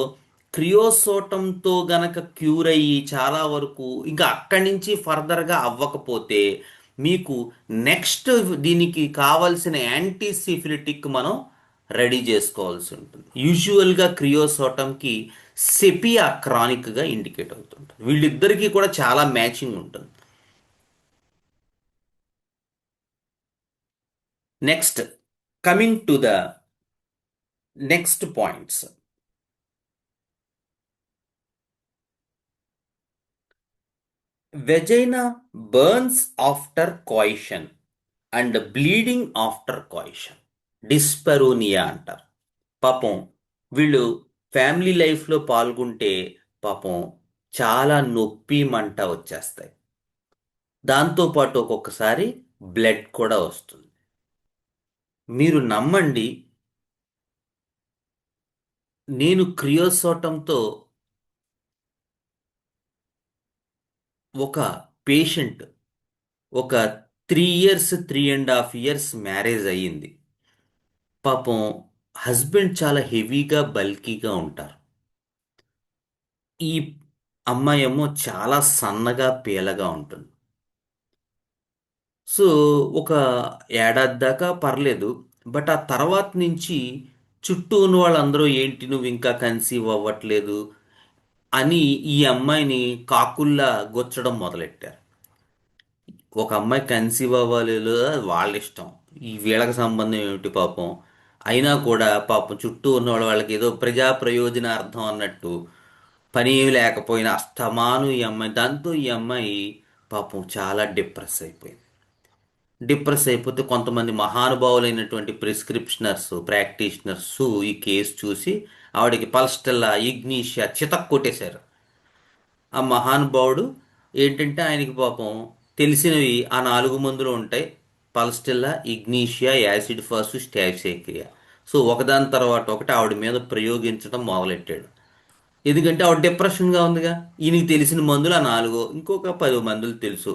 క్రియోసోటంతో గనక క్యూర్ అయ్యి చాలా వరకు ఇంకా అక్కడి నుంచి ఫర్దర్గా అవ్వకపోతే మీకు నెక్స్ట్ దీనికి కావాల్సిన యాంటీ సిఫిలిటిక్ మనం రెడీ చేసుకోవాల్సి ఉంటుంది. యూజువల్గా క్రియోసోటంకి సెపియా క్రానిక్గా ఇండికేట్ అవుతుంటుంది. వీళ్ళిద్దరికీ కూడా చాలా మ్యాచింగ్ ఉంటుంది. Next, coming to the next points. Vagina burns after coition and bleeding after coition, dyspareunia అంటారు. పాపం వీళ్ళు ఫ్యామిలీ లైఫ్లో పాల్గొంటే పాపం చాలా నొప్పి మంట వచ్చేస్తాయి. దాంతోపాటు ఒక్కొక్కసారి బ్లడ్ కూడా వస్తుంది. మీరు నమ్మండి, నేను క్రియోసోటంతో ఒక పేషెంట్ ఒక 3 years, 3.5 years మ్యారేజ్ అయ్యింది. పాపం హస్బెండ్ చాలా హెవీగా బల్కీగా ఉంటారు. ఈ అమ్మాయి ఏమో చాలా సన్నగా పీలగా ఉంటుంది. సో ఒక ఏడాది దాకా పర్లేదు. బట్ ఆ తర్వాత నుంచి చుట్టూ ఉన్న వాళ్ళందరూ ఏంటి నువ్వు ఇంకా కన్సీవ్ అవ్వట్లేదు అని ఈ అమ్మాయిని కాకుల్లా గొచ్చడం మొదలెట్టారు. ఒక అమ్మాయి కన్సీవ్ అవ్వాలి లేదా అది వాళ్ళ ఇష్టం. ఈ వీళ్ళకి సంబంధం ఏమిటి పాపం. అయినా కూడా పాపం చుట్టూ ఉన్న వాళ్ళకి ఏదో ప్రజా ప్రయోజనార్థం అన్నట్టు పని ఏమి లేకపోయినా అస్తమాను ఈ అమ్మాయి, దాంతో ఈ అమ్మాయి పాపం చాలా డిప్రెస్ అయిపోయింది. డిప్రెస్ అయిపోతే కొంతమంది మహానుభావులైనటువంటి ప్రిస్క్రిప్షనర్స్ ప్రాక్టీషనర్స్ ఈ కేసు చూసి ఆవిడకి పల్స్టెల్లా ఇగ్నీషియా చితక్ కొట్టేశారు. ఆ మహానుభావుడు ఏంటంటే ఆయనకి పాపం తెలిసినవి ఆ 4 మందులు ఉంటాయి: పల్స్టెల్లా, ఇగ్నీషియా, యాసిడ్ ఫాస్, స్టాఫిసేక్రియా. సో ఒకదాని తర్వాత ఒకటి ఆవిడ మీద ప్రయోగించడం మొదలెట్టాడు. ఎందుకంటే ఆవిడ డిప్రెషన్గా ఉందిగా. ఈయనకి తెలిసిన మందులు ఆ 4, ఇంకొక 10 మందులు తెలుసు.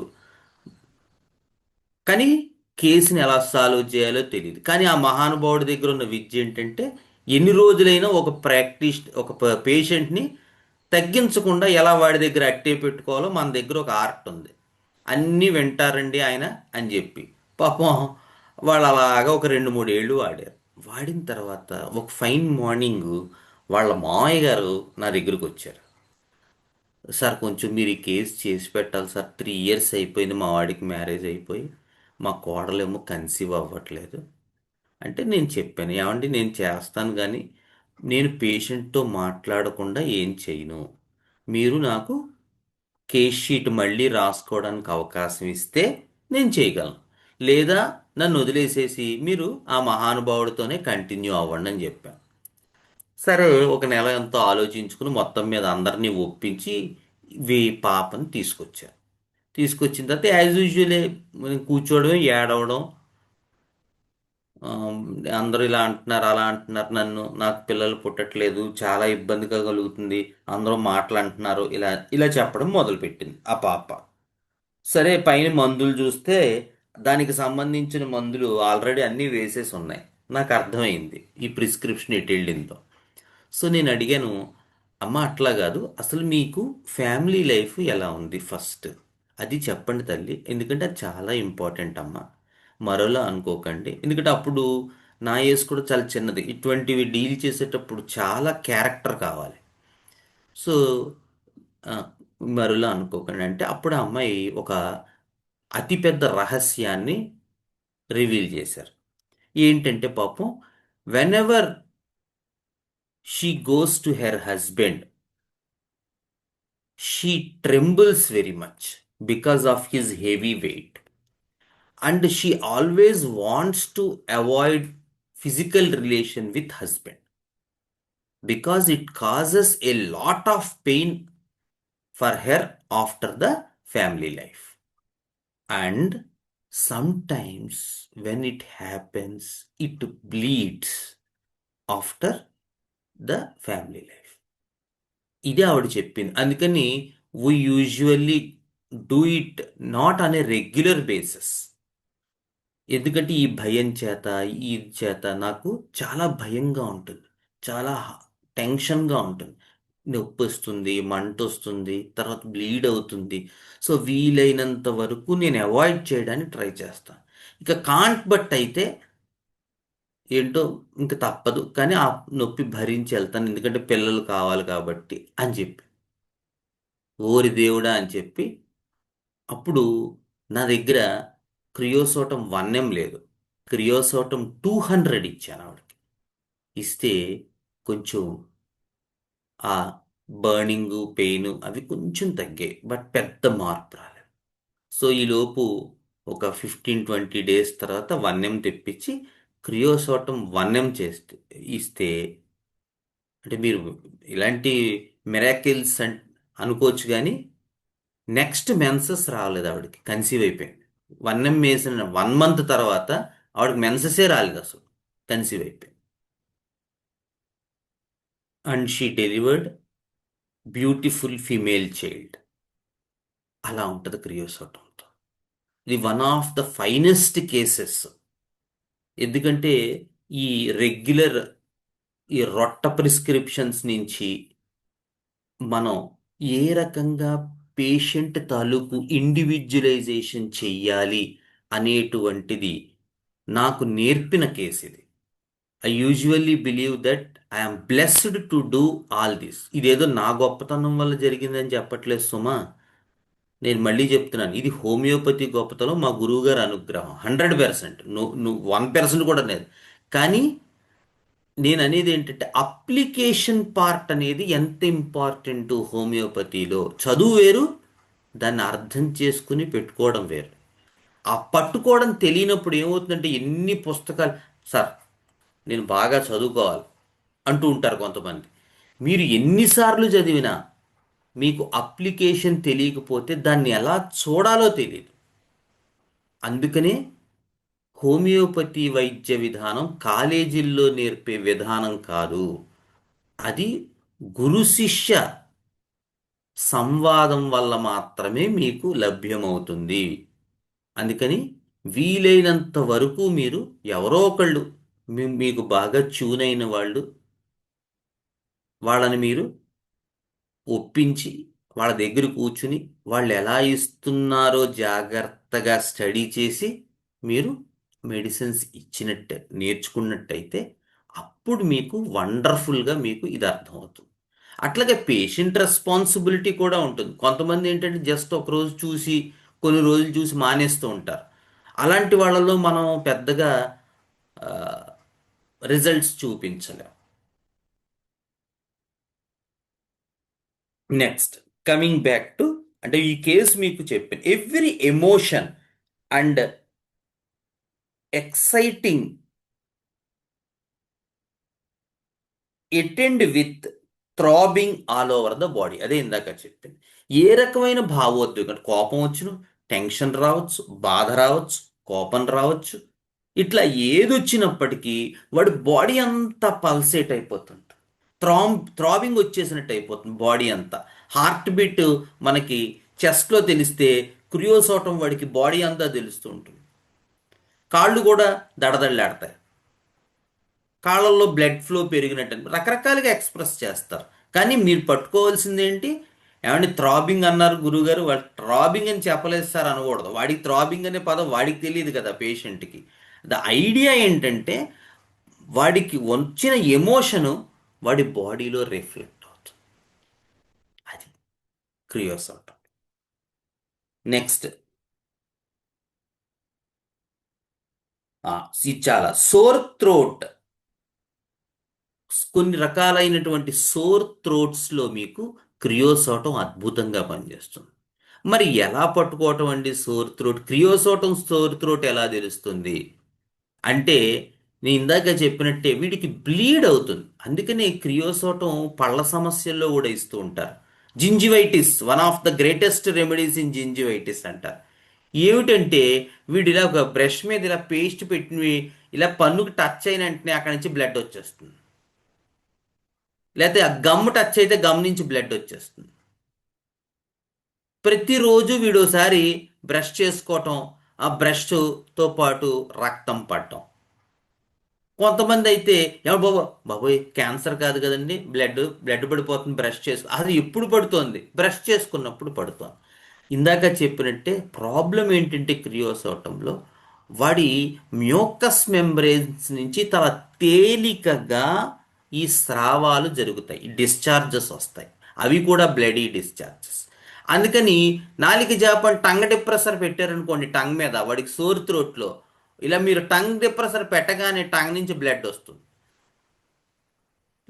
కానీ కేసుని ఎలా సాల్వ్ చేయాలో తెలియదు. కానీ ఆ మహానుభావుడి దగ్గర ఉన్న విద్య ఏంటంటే ఎన్ని రోజులైనా ఒక పేషెంట్ని తగ్గించకుండా ఎలా వాడి దగ్గర అట్టే పెట్టుకోవాలో మన దగ్గర ఒక ఆర్ట్ ఉంది. అన్నీ వింటారండి ఆయన అని చెప్పి పాపం వాళ్ళు అలాగా ఒక 2-3 ఏళ్ళు వాడారు. వాడిన తర్వాత ఒక ఫైన్ మార్నింగ్ వాళ్ళ మామయ్య గారు నా దగ్గరకు వచ్చారు. సార్ కొంచెం మీరు ఈ కేసు చేసి పెట్టాలి సార్. 3 ఇయర్స్ అయిపోయింది మా వాడికి మ్యారేజ్ అయిపోయి, మా కోడలేమో కన్సీవ్ అవ్వట్లేదు. అంటే నేను చెప్పాను, ఏమండి నేను చేస్తాను కానీ నేను పేషెంట్తో మాట్లాడకుండా ఏం చేయను. మీరు నాకు కేస్ షీట్ మళ్ళీ రాసుకోవడానికి అవకాశం ఇస్తే నేను చేయగలను. లేదా నన్ను వదిలేసేసి మీరు ఆ మహానుభావుడితోనే కంటిన్యూ అవ్వండి అని చెప్పాను. సరే ఒక నెల ఎంతో ఆలోచించుకుని మొత్తం మీద అందరినీ ఒప్పించి పాపని తీసుకొచ్చారు. తీసుకొచ్చిన తర్వాత యాజ్ యూజువలే కూర్చోవడం, ఏడవడం. ఆ, అందరూ ఇలా అంటున్నారు అలా అంటున్నారు, నన్ను నాకు పిల్లలు పుట్టట్లేదు, చాలా ఇబ్బందిగా కలుగుతుంది, అందరూ మాటలు అంటున్నారు, ఇలా ఇలా చెప్పడం మొదలుపెట్టింది ఆ పాప. సరే పైన మందులు చూస్తే దానికి సంబంధించిన మందులు ఆల్రెడీ అన్నీ వేసేసి ఉన్నాయి. నాకు అర్థమైంది ఈ ప్రిస్క్రిప్షన్ ఎటు వెళ్ళిందో. సో నేను అడిగాను, అమ్మ అట్లా కాదు, అసలు మీకు ఫ్యామిలీ లైఫ్ ఎలా ఉంది ఫస్ట్ అది చెప్పండి తల్లి, ఎందుకంటే అది చాలా ఇంపార్టెంట్ అమ్మ. మరోలా అనుకోకండి, ఎందుకంటే అప్పుడు నా ఏజ్ కూడా చాలా చిన్నది. ఇటువంటివి డీల్ చేసేటప్పుడు చాలా క్యారెక్టర్ కావాలి. సో ఆ, మరోలా అనుకోకండి అంటే అప్పుడు ఆ అమ్మాయి ఒక అతిపెద్ద రహస్యాన్ని రివీల్ చేశారు. ఏంటంటే పాపం whenever she goes to her husband, she trembles very much because of his heavy weight, and she always wants to avoid physical relation with husband because it causes a lot of pain for her after the family life. And sometimes when it happens, it bleeds after the family life. ఇదే ఆవిడ చెప్పింది. అందుకని we usually do it not on a regular basis. ఎందుకంటే ఈ భయం చేత ఈ చేత నాకు చాలా భయంగా ఉంటుంది, చాలా టెన్షన్గా ఉంటుంది, నొప్పి వస్తుంది, మంట వస్తుంది, తర్వాత బ్లీడ్ అవుతుంది. సో వీలైనంత వరకు నేను అవాయిడ్ చేయడానికి ట్రై చేస్తాను. ఇక కాంట్ బట్ అయితే ఏంటో ఇంక తప్పదు, కానీ ఆ నొప్పి భరించి వెళ్తాను ఎందుకంటే పిల్లలు కావాలి కాబట్టి అని చెప్పి. ఓరి దేవుడా అని చెప్పి అప్పుడు నా దగ్గర క్రియోసోటం 1 M లేదు, క్రియోసోటం 200 ఇచ్చాను ఆవిడకి. ఇస్తే కొంచెం ఆ బర్నింగ్ పెయిన్ అవి కొంచెం తగ్గాయి, బట్ పెద్ద మార్పు రాలేదు. సో ఈలోపు ఒక 15-20 డేస్ తర్వాత 1 M తెప్పించి క్రియోసోటం 1 M చేస్తే ఇస్తే, అంటే మీరు ఇలాంటి మిరాకిల్స్ అనుకోవచ్చు కానీ నెక్స్ట్ మెన్సెస్ రాలేదు ఆవిడకి, కన్సీవ్ అయిపోయింది. 1 M వేసిన 1 మంత్ తర్వాత ఆవిడకి మెన్సెసే రాలేదు అసలు, కన్సీవ్ అయిపోయింది. And she delivered beautiful female child. అలా ఉంటుంది క్రియోసోటంతో. ఇది one of the finest cases. ఎందుకంటే ఈ రెగ్యులర్ ఈ రొట్ట ప్రిస్క్రిప్షన్స్ నుంచి మనం ఏ రకంగా పేషెంట్ తాలూకు ఇండివిజువలైజేషన్ చెయ్యాలి అనేటువంటిది నాకు నేర్పిన కేసు ఇది. I usually believe that I'm blessed to do all this. ఇదేదో నా గొప్పతనం వల్ల జరిగిందని చెప్పట్లేదు సుమా. నేను మళ్ళీ చెప్తున్నాను, ఇది హోమియోపతి గొప్పతనం, మా గురువు గారి అనుగ్రహం. 100%. నువ్వు 1% కూడా లేదు. కానీ నేను అనేది ఏంటంటే అప్లికేషన్ పార్ట్ అనేది ఎంత ఇంపార్టెంట్ హోమియోపతిలో. చదువు వేరు, దాన్ని అర్థం చేసుకుని పెట్టుకోవడం వేరు. ఆ పట్టుకోవడం తెలియనప్పుడు ఏమవుతుందంటే ఎన్ని పుస్తకాలు, సార్ నేను బాగా చదువుకోవాలి అంటూ ఉంటారు కొంతమంది. మీరు ఎన్నిసార్లు చదివినా మీకు అప్లికేషన్ తెలియకపోతే దాన్ని ఎలా చూడాలో తెలియదు. అందుకనే హోమియోపతి వైద్య విధానం కాలేజీల్లో నేర్పే విధానం కాదు. అది గురు శిష్య సంవాదం వల్ల మాత్రమే మీకు లభ్యమవుతుంది. అందుకని వీలైనంత వరకు మీరు ఎవరో ఒకళ్ళు, మీకు బాగా ట్యూన్ అయిన వాళ్ళని మీరు ఒప్పించి వాళ్ళ దగ్గర కూర్చుని వాళ్ళు ఎలా ఇస్తున్నారో జాగ్రత్తగా స్టడీ చేసి మీరు మెడిసిన్స్ ఇచ్చినట్టే నేర్చుకున్నట్టయితే అప్పుడు మీకు వండర్ఫుల్గా మీకు ఇది అర్థమవుతుంది. అట్లాగే పేషెంట్ రెస్పాన్సిబిలిటీ కూడా ఉంటుంది. కొంతమంది ఏంటంటే జస్ట్ ఒక రోజు చూసి కొన్ని రోజులు చూసి మానేస్తూ ఉంటారు. అలాంటి వాళ్ళలో మనం పెద్దగా రిజల్ట్స్ చూపించలేం. నెక్స్ట్, కమింగ్ బ్యాక్ టు, అంటే ఈ కేసు మీకు చెప్పాను, every emotion and exciting attend with throbbing all over the body. అదే ఇందాక చెప్పింది. ఏ రకమైన భావోద్వేగం, కోపం వచ్చును, టెన్షన్ రావచ్చు, బాధ రావచ్చు, కోపం రావచ్చు, ఇట్లా ఏదొచ్చినప్పటికీ వాడి బాడీ అంతా పల్సేట్ అయిపోతుంది. థ్రాబింగ్ వచ్చేసినట్టు అయిపోతుంది బాడీ అంతా. హార్ట్ బీట్ మనకి చెస్ట్లో తెలిస్తే క్రియోసోటం వాడికి బాడీ అంతా తెలుస్తూ ఉంటుంది. కాళ్ళు కూడా దడదళ్ళాడతాయి, కాళ్ళల్లో బ్లడ్ ఫ్లో పెరిగినట్టు రకరకాలుగా ఎక్స్ప్రెస్ చేస్తారు. కానీ మీరు పట్టుకోవాల్సింది ఏంటి, ఏమంటే థ్రాబింగ్ అన్నారు గురువుగారు, వాడు థ్రాబింగ్ అని చెప్పలేదు సార్ అనకూడదు. వాడికి థ్రాబింగ్ అనే పదం వాడికి తెలియదు కదా పేషెంట్కి. ద ఐడియా ఏంటంటే వాడికి వచ్చిన ఎమోషను వాడి బాడీలో రిఫ్లెక్ట్ అవుతుంది. అది క్రియోసోటం. నెక్స్ట్, ఇది చాలా సోర్ థ్రోట్. కొన్ని రకాలైనటువంటి సోర్ థ్రోట్స్లో మీకు క్రియోసోటం అద్భుతంగా పనిచేస్తుంది. మరి ఎలా పట్టుకోవటం అండి సోర్ థ్రోట్? క్రియోసోటం సోర్ థ్రోట్ ఎలా తెలుస్తుంది అంటే, నేను ఇందాక చెప్పినట్టే వీడికి బ్లీడ్ అవుతుంది. అందుకనే క్రియోసోటం పళ్ళ సమస్యల్లో కూడా ఇస్తూ ఉంటారు. Gingivitis, one of the greatest remedies in gingivitis అంటారు. ఏమిటంటే వీడు ఇలా ఒక బ్రష్ మీద ఇలా పేస్ట్ పెట్టి ఇలా పన్నుకు టచ్ అయిన వెంటనే అక్కడి నుంచి బ్లడ్ వచ్చేస్తుంది. లేకపోతే ఆ గమ్ టచ్ అయితే గమ్ నుంచి బ్లడ్ వచ్చేస్తుంది. ప్రతిరోజు వీడోసారి బ్రష్ చేసుకోవటం, ఆ బ్రష్తో పాటు రక్తం పడటం. కొంతమంది అయితే ఏమో బాబోయ్ క్యాన్సర్ కాదు కదండి, బ్లడ్ పడిపోతుంది బ్రష్ చేసు, అది ఎప్పుడు పడుతోంది? బ్రష్ చేసుకున్నప్పుడు పడుతోంది. ఇందాక చెప్పినట్టే ప్రాబ్లం ఏంటంటే క్రియోసోటంలో వాడి మ్యూకస్ మెంబ్రేన్స్ నుంచి చాలా తేలికగా ఈ స్రావాలు జరుగుతాయి, డిశ్చార్జెస్ వస్తాయి. అవి కూడా బ్లడీ డిశ్చార్జెస్. అందుకని నాలిక జాపని టంగ్ డిప్రెసర్ పెట్టారనుకోండి టంగ్ మీద, వాడికి సోర్ త్రోట్లో ఇలా మీరు టంగ్ డిప్రెసర్ పెట్టగానే టంగ్ నుంచి బ్లడ్ వస్తుంది.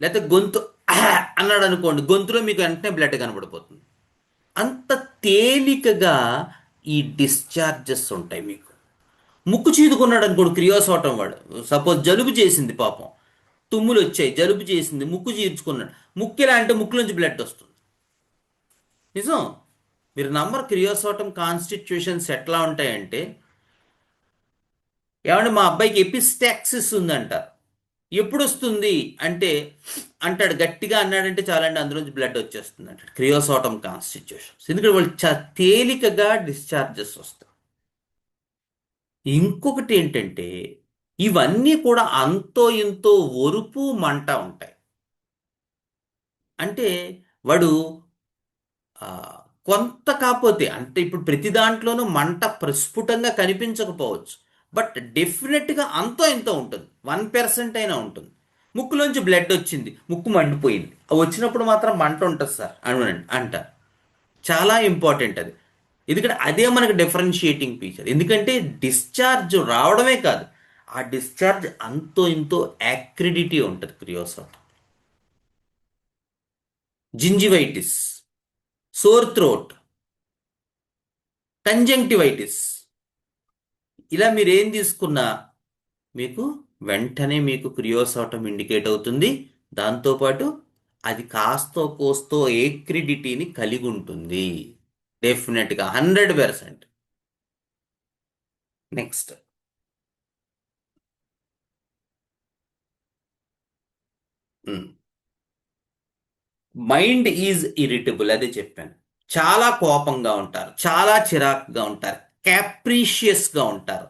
లేకపోతే గొంతు అన్నాడు అనుకోండి, గొంతులో మీకు వెంటనే బ్లడ్ కనబడిపోతుంది. అంత తేలికగా ఈ డిశ్చార్జెస్ ఉంటాయి మీకు. ముక్కు చీదుకున్నాడు అనుకోండి క్రియోసోటం వాడు, సపోజ్ జలుబు చేసింది పాపం, తుమ్ములు వచ్చాయి, జలుబు చేసింది, ముక్కు చీర్చుకున్నాడు, ముక్కు ఎలా అంటే ముక్కులోంచి బ్లడ్ వస్తుంది. నిజం, మీరు నంబర్ క్రియోసోటం కాన్స్టిట్యూషన్స్ ఎట్లా ఉంటాయంటే, ఏమంటే మా అబ్బాయికి ఎపిస్టాక్సిస్ ఉందంట, ఎప్పుడు వస్తుంది అంటే అంటాడు, గట్టిగా అన్నాడంటే చాలండి అందులోంచి బ్లడ్ వచ్చేస్తుంది అంటాడు. క్రియోసోటం కాన్స్టిట్యూషన్స్, ఎందుకంటే వాళ్ళు తేలికగా డిశ్చార్జెస్ వస్తాయి. ఇంకొకటి ఏంటంటే ఇవన్నీ కూడా అంతో ఇంతో ఒరుపు మంట ఉంటాయి. అంటే వాడు కొంత కాకపోతే, అంటే ఇప్పుడు ప్రతి దాంట్లోనూ మంట ప్రస్ఫుటంగా కనిపించకపోవచ్చు, బట్ డెఫినెట్గా అంతో ఇంతో ఉంటుంది, 1% అయినా ఉంటుంది. ముక్కులోంచి బ్లడ్ వచ్చింది, ముక్కు మండిపోయింది, వచ్చినప్పుడు మాత్రం మంట ఉంటుంది సార్ అని అంటారు. చాలా ఇంపార్టెంట్ అది. ఎందుకంటే అదే మనకి డిఫరెన్షియేటింగ్ ఫీచర్. ఎందుకంటే డిశ్చార్జ్ రావడమే కాదు, ఆ డిశ్చార్జ్ అంతో ఇంతో యాక్రిడిటీ ఉంటుంది క్రియోసాట్. జింజివైటిస్, సోర్ థ్రోట్, కంజంక్టివైటిస్, ఇలా మీరు ఏం తీసుకున్నా మీకు వెంటనే మీకు క్రియోసాటం ఇండికేట్ అవుతుంది. దాంతోపాటు అది కాస్తో కోస్తో ఏక్రిడిటీని కలిగి ఉంటుంది. డెఫినెట్గా 100%. నెక్స్ట్, మైండ్ ఈజ్ ఇరిటబుల్, అదే చెప్పాను. చాలా కోపంగా ఉంటారు, చాలా చిరాకుగా ఉంటారు, క్యాప్రీషియస్గా ఉంటారు.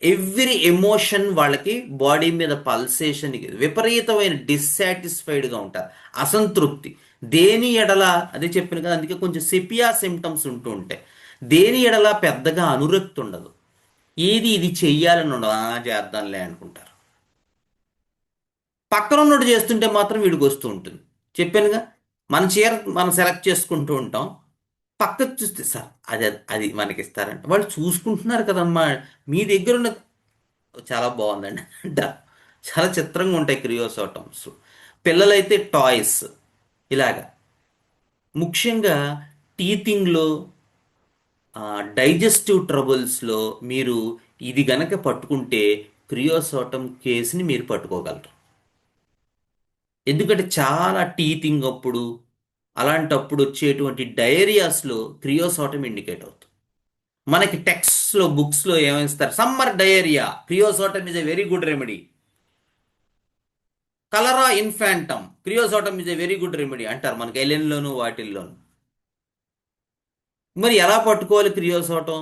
ఎవ్రీ ఎమోషన్ వాళ్ళకి బాడీ మీద పల్సేషన్, విపరీతమైన డిస్సాటిస్ఫైడ్గా ఉంటారు, అసంతృప్తి. దేని ఎడల, అదే చెప్పాను కదా, అందుకే కొంచెం సెపియా సిమ్టమ్స్ ఉంటూ ఉంటాయి. దేని ఎడల పెద్దగా అనురక్తి ఉండదు. ఇది చెయ్యాలని ఉండదు, చేద్దాంలే అనుకుంటారు. పక్కన ఉన్నోడు చేస్తుంటే మాత్రం వీడికి వస్తూ ఉంటుంది. చెప్పానుగా, మన చీర మనం సెలెక్ట్ చేసుకుంటూ ఉంటాం, పక్కకు చూస్తే సార్ అది అది మనకి ఇస్తారంట. వాళ్ళు చూసుకుంటున్నారు కదమ్మా, మీ దగ్గర ఉన్న చాలా బాగుందండి అంట. చాలా చిత్రంగా ఉంటాయి క్రియోసోటమ్స్. పిల్లలైతే టాయ్స్ ఇలాగా. ముఖ్యంగా టీతింగ్లో, డైజెస్టివ్ ట్రబుల్స్లో మీరు ఇది గనక పట్టుకుంటే క్రియోసోటం కేసుని మీరు పట్టుకోగలరు. ఎందుకంటే చాలా టీతింగ్ అప్పుడు, అలాంటప్పుడు వచ్చేటువంటి డయేరియాస్లో క్రియోసోటం ఇండికేట్ అవుతుంది. మనకి టెక్స్ట్లో, బుక్స్లో ఏమిస్తారు, summer diarrhoea, creosotum is a very good remedy. Cholera infantum, creosotum is a very good remedy అంటారు మనకి ఎలెన్లోను వాటిల్లోను. మరి ఎలా పట్టుకోవాలి క్రియోసోటం?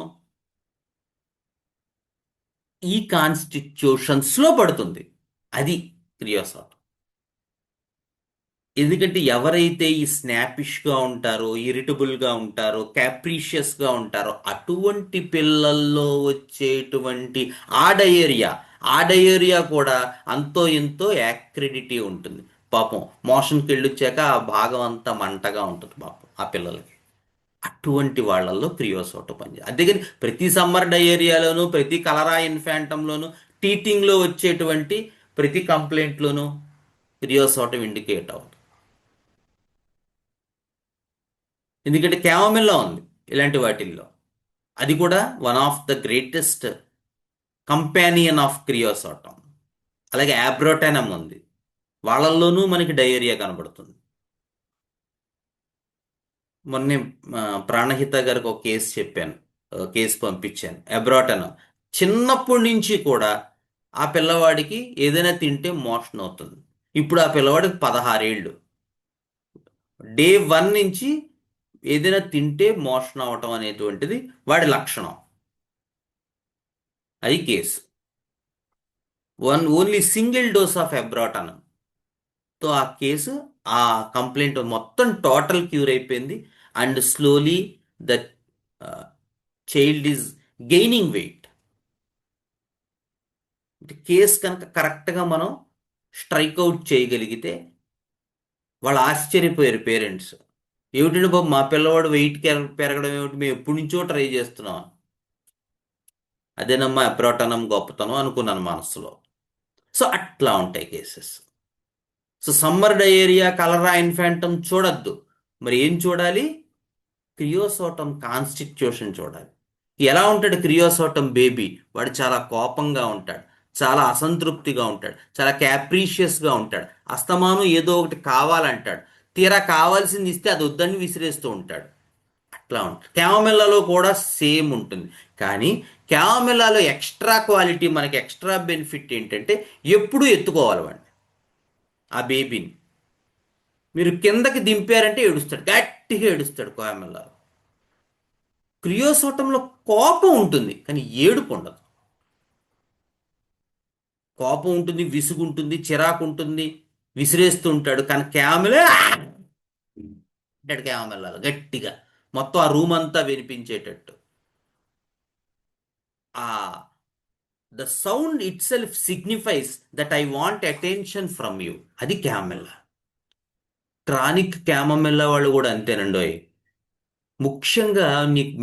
ఈ కాన్స్టిట్యూషన్స్లో పడుతుంది అది క్రియోసోటం. ఎందుకంటే ఎవరైతే ఈ స్నాపిష్గా ఉంటారో, ఇరిటబుల్గా ఉంటారో, క్యాప్రీషియస్గా ఉంటారో, అటువంటి పిల్లల్లో వచ్చేటువంటి ఆ డయేరియా కూడా అంతో ఎంతో యాక్రిడిటీ ఉంటుంది. పాపం మోషన్కి వెళ్ళొచ్చాక ఆ భాగం అంతా మంటగా ఉంటుంది పాపం ఆ పిల్లలకి. అటువంటి వాళ్ళల్లో క్రియోసోటో పనిచేస్తుంది. అందుకని ప్రతి సమ్మర్ డయేరియాలోను, ప్రతి కలరా ఇన్ఫాంటంలోను, టీతింగ్లో వచ్చేటువంటి ప్రతి కంప్లైంట్లోనూ క్రియోసోటం ఇండికేట్ అవుతుంది. ఎందుకంటే క్యామమిల్లా ఉంది ఇలాంటి వాటిల్లో. అది కూడా one of the greatest companion of creosotum. అలాగే యాబ్రోటెనమ్ ఉంది, వాళ్ళల్లోనూ మనకి డయేరియా కనబడుతుంది. మొన్నే ప్రాణహిత గారికి ఒక కేసు చెప్పాను, కేసు పంపించాను. అబ్రోటెనమ్ చిన్నప్పటి నుంచి కూడా ఆ పిల్లవాడికి ఏదైనా తింటే మోషన్ అవుతుంది. ఇప్పుడు ఆ పిల్లవాడికి 16 ఏళ్ళు. డే 1 నుంచి ఏదైనా తింటే మోషన్ అవటం అనేటువంటిది వాడి లక్షణం. అది case. Only single dose of abrotanum తో ఆ కేసు, ఆ కంప్లైంట్ మొత్తం టోటల్ క్యూర్ అయిపోయింది. And slowly the child is gaining weight. Case కనుక కరెక్ట్గా మనం స్ట్రైక్ అవుట్ చేయగలిగితే వాళ్ళు ఆశ్చర్యపోయారు పేరెంట్స్. ఏమిటంటే బాబు, మా పిల్లవాడు వెయిట్ పెరగడం ఏమిటి, మేము ఎప్పటి నుంచో ట్రై చేస్తున్నాం. అదేనమ్మా అబ్రాటనం గొప్పతనం అనుకున్నాను మనసులో. సో అట్లా ఉంటాయి కేసెస్. సో సమ్మర్ డయేరియా, కలరా ఇన్ఫాంటమ్ చూడొద్దు. మరి ఏం చూడాలి? క్రియోసోటం కాన్స్టిట్యూషన్ చూడాలి. ఎలా ఉంటాడు క్రియోసోటం బేబీ? వాడు చాలా కోపంగా ఉంటాడు, చాలా అసంతృప్తిగా ఉంటాడు, చాలా క్యాప్రీషియస్గా ఉంటాడు, అస్తమానం ఏదో ఒకటి కావాలంటాడు, తీరా కావాల్సింది ఇస్తే అది వద్దని విసిరేస్తూ ఉంటాడు. అట్లా ఉంటుంది. క్యామమిల్లాలో కూడా సేమ్ ఉంటుంది. కానీ క్యామమిల్లాలో ఎక్స్ట్రా క్వాలిటీ, మనకి ఎక్స్ట్రా బెనిఫిట్ ఏంటంటే ఎప్పుడూ ఎత్తుకోవాలి వాడిని, ఆ బేబీని. మీరు కిందకి దింపారంటే ఏడుస్తాడు, గట్టిగా ఏడుస్తాడు క్యామమిల్లాలో. క్రియోసోటంలో కోపం ఉంటుంది కానీ ఏడుపు ఉండదు. కోపం ఉంటుంది, విసుగు ఉంటుంది, చిరాకు ఉంటుంది, విసిరేస్తూ ఉంటాడు. కానీ క్యామమిల్లాలో గట్టిగా మొత్తం ఆ రూమ్ అంతా వినిపించేటట్టు, ఆ the sound it self signifies that I want attention from you. అది క్యామమిల్లా. ట్రానిక్ క్యామమిల్లా వాళ్ళు కూడా అంతేనండోయ్. ముఖ్యంగా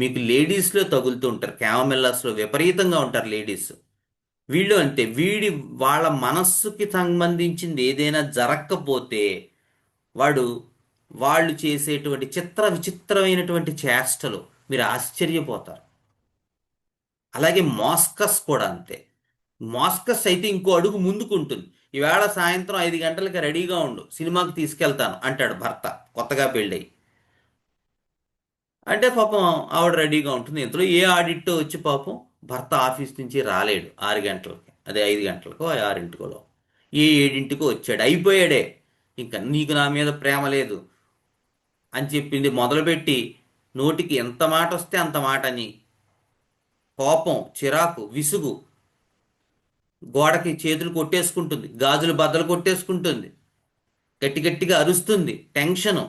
మీకు లేడీస్లో తగులుతూ ఉంటారు, క్యామెల్లాస్లో విపరీతంగా ఉంటారు లేడీస్. వీళ్ళు అంతే, వాళ్ళ మనస్సుకి సంబంధించింది ఏదైనా జరగకపోతే వాడు వాళ్ళు చేసేటువంటి విచిత్రమైనటువంటి చేష్టలు మీరు ఆశ్చర్యపోతారు. అలాగే మాస్కస్ కూడా అంతే. మాస్కస్ అయితే ఇంకో అడుగు ముందుకు ఉంటుంది. ఈవేళ సాయంత్రం 5 గంటలకి రెడీగా ఉండు, సినిమాకి తీసుకెళ్తాను అంటాడు భర్త కొత్తగా పెళ్ళయి. అంటే పాపం ఆవిడ రెడీగా ఉంటుంది. ఇంతలో ఏ ఆడిట్ వచ్చి పాపం భర్త ఆఫీస్ నుంచి రాలేడు 6 గంటలకి, అదే 5 గంటలకో 6 ఏ 7కో వచ్చాడు, అయిపోయాడే, ఇంకా నీకు నా మీద ప్రేమ లేదు అని చెప్పింది మొదలుపెట్టి నోటికి ఎంత మాట వస్తే అంత మాట అని కోపం, చిరాకు, విసుగు, గోడకి చేతులు కొట్టేసుకుంటుంది, గాజులు బద్దలు కొట్టేసుకుంటుంది, గట్టి గట్టిగా అరుస్తుంది, టెన్షను,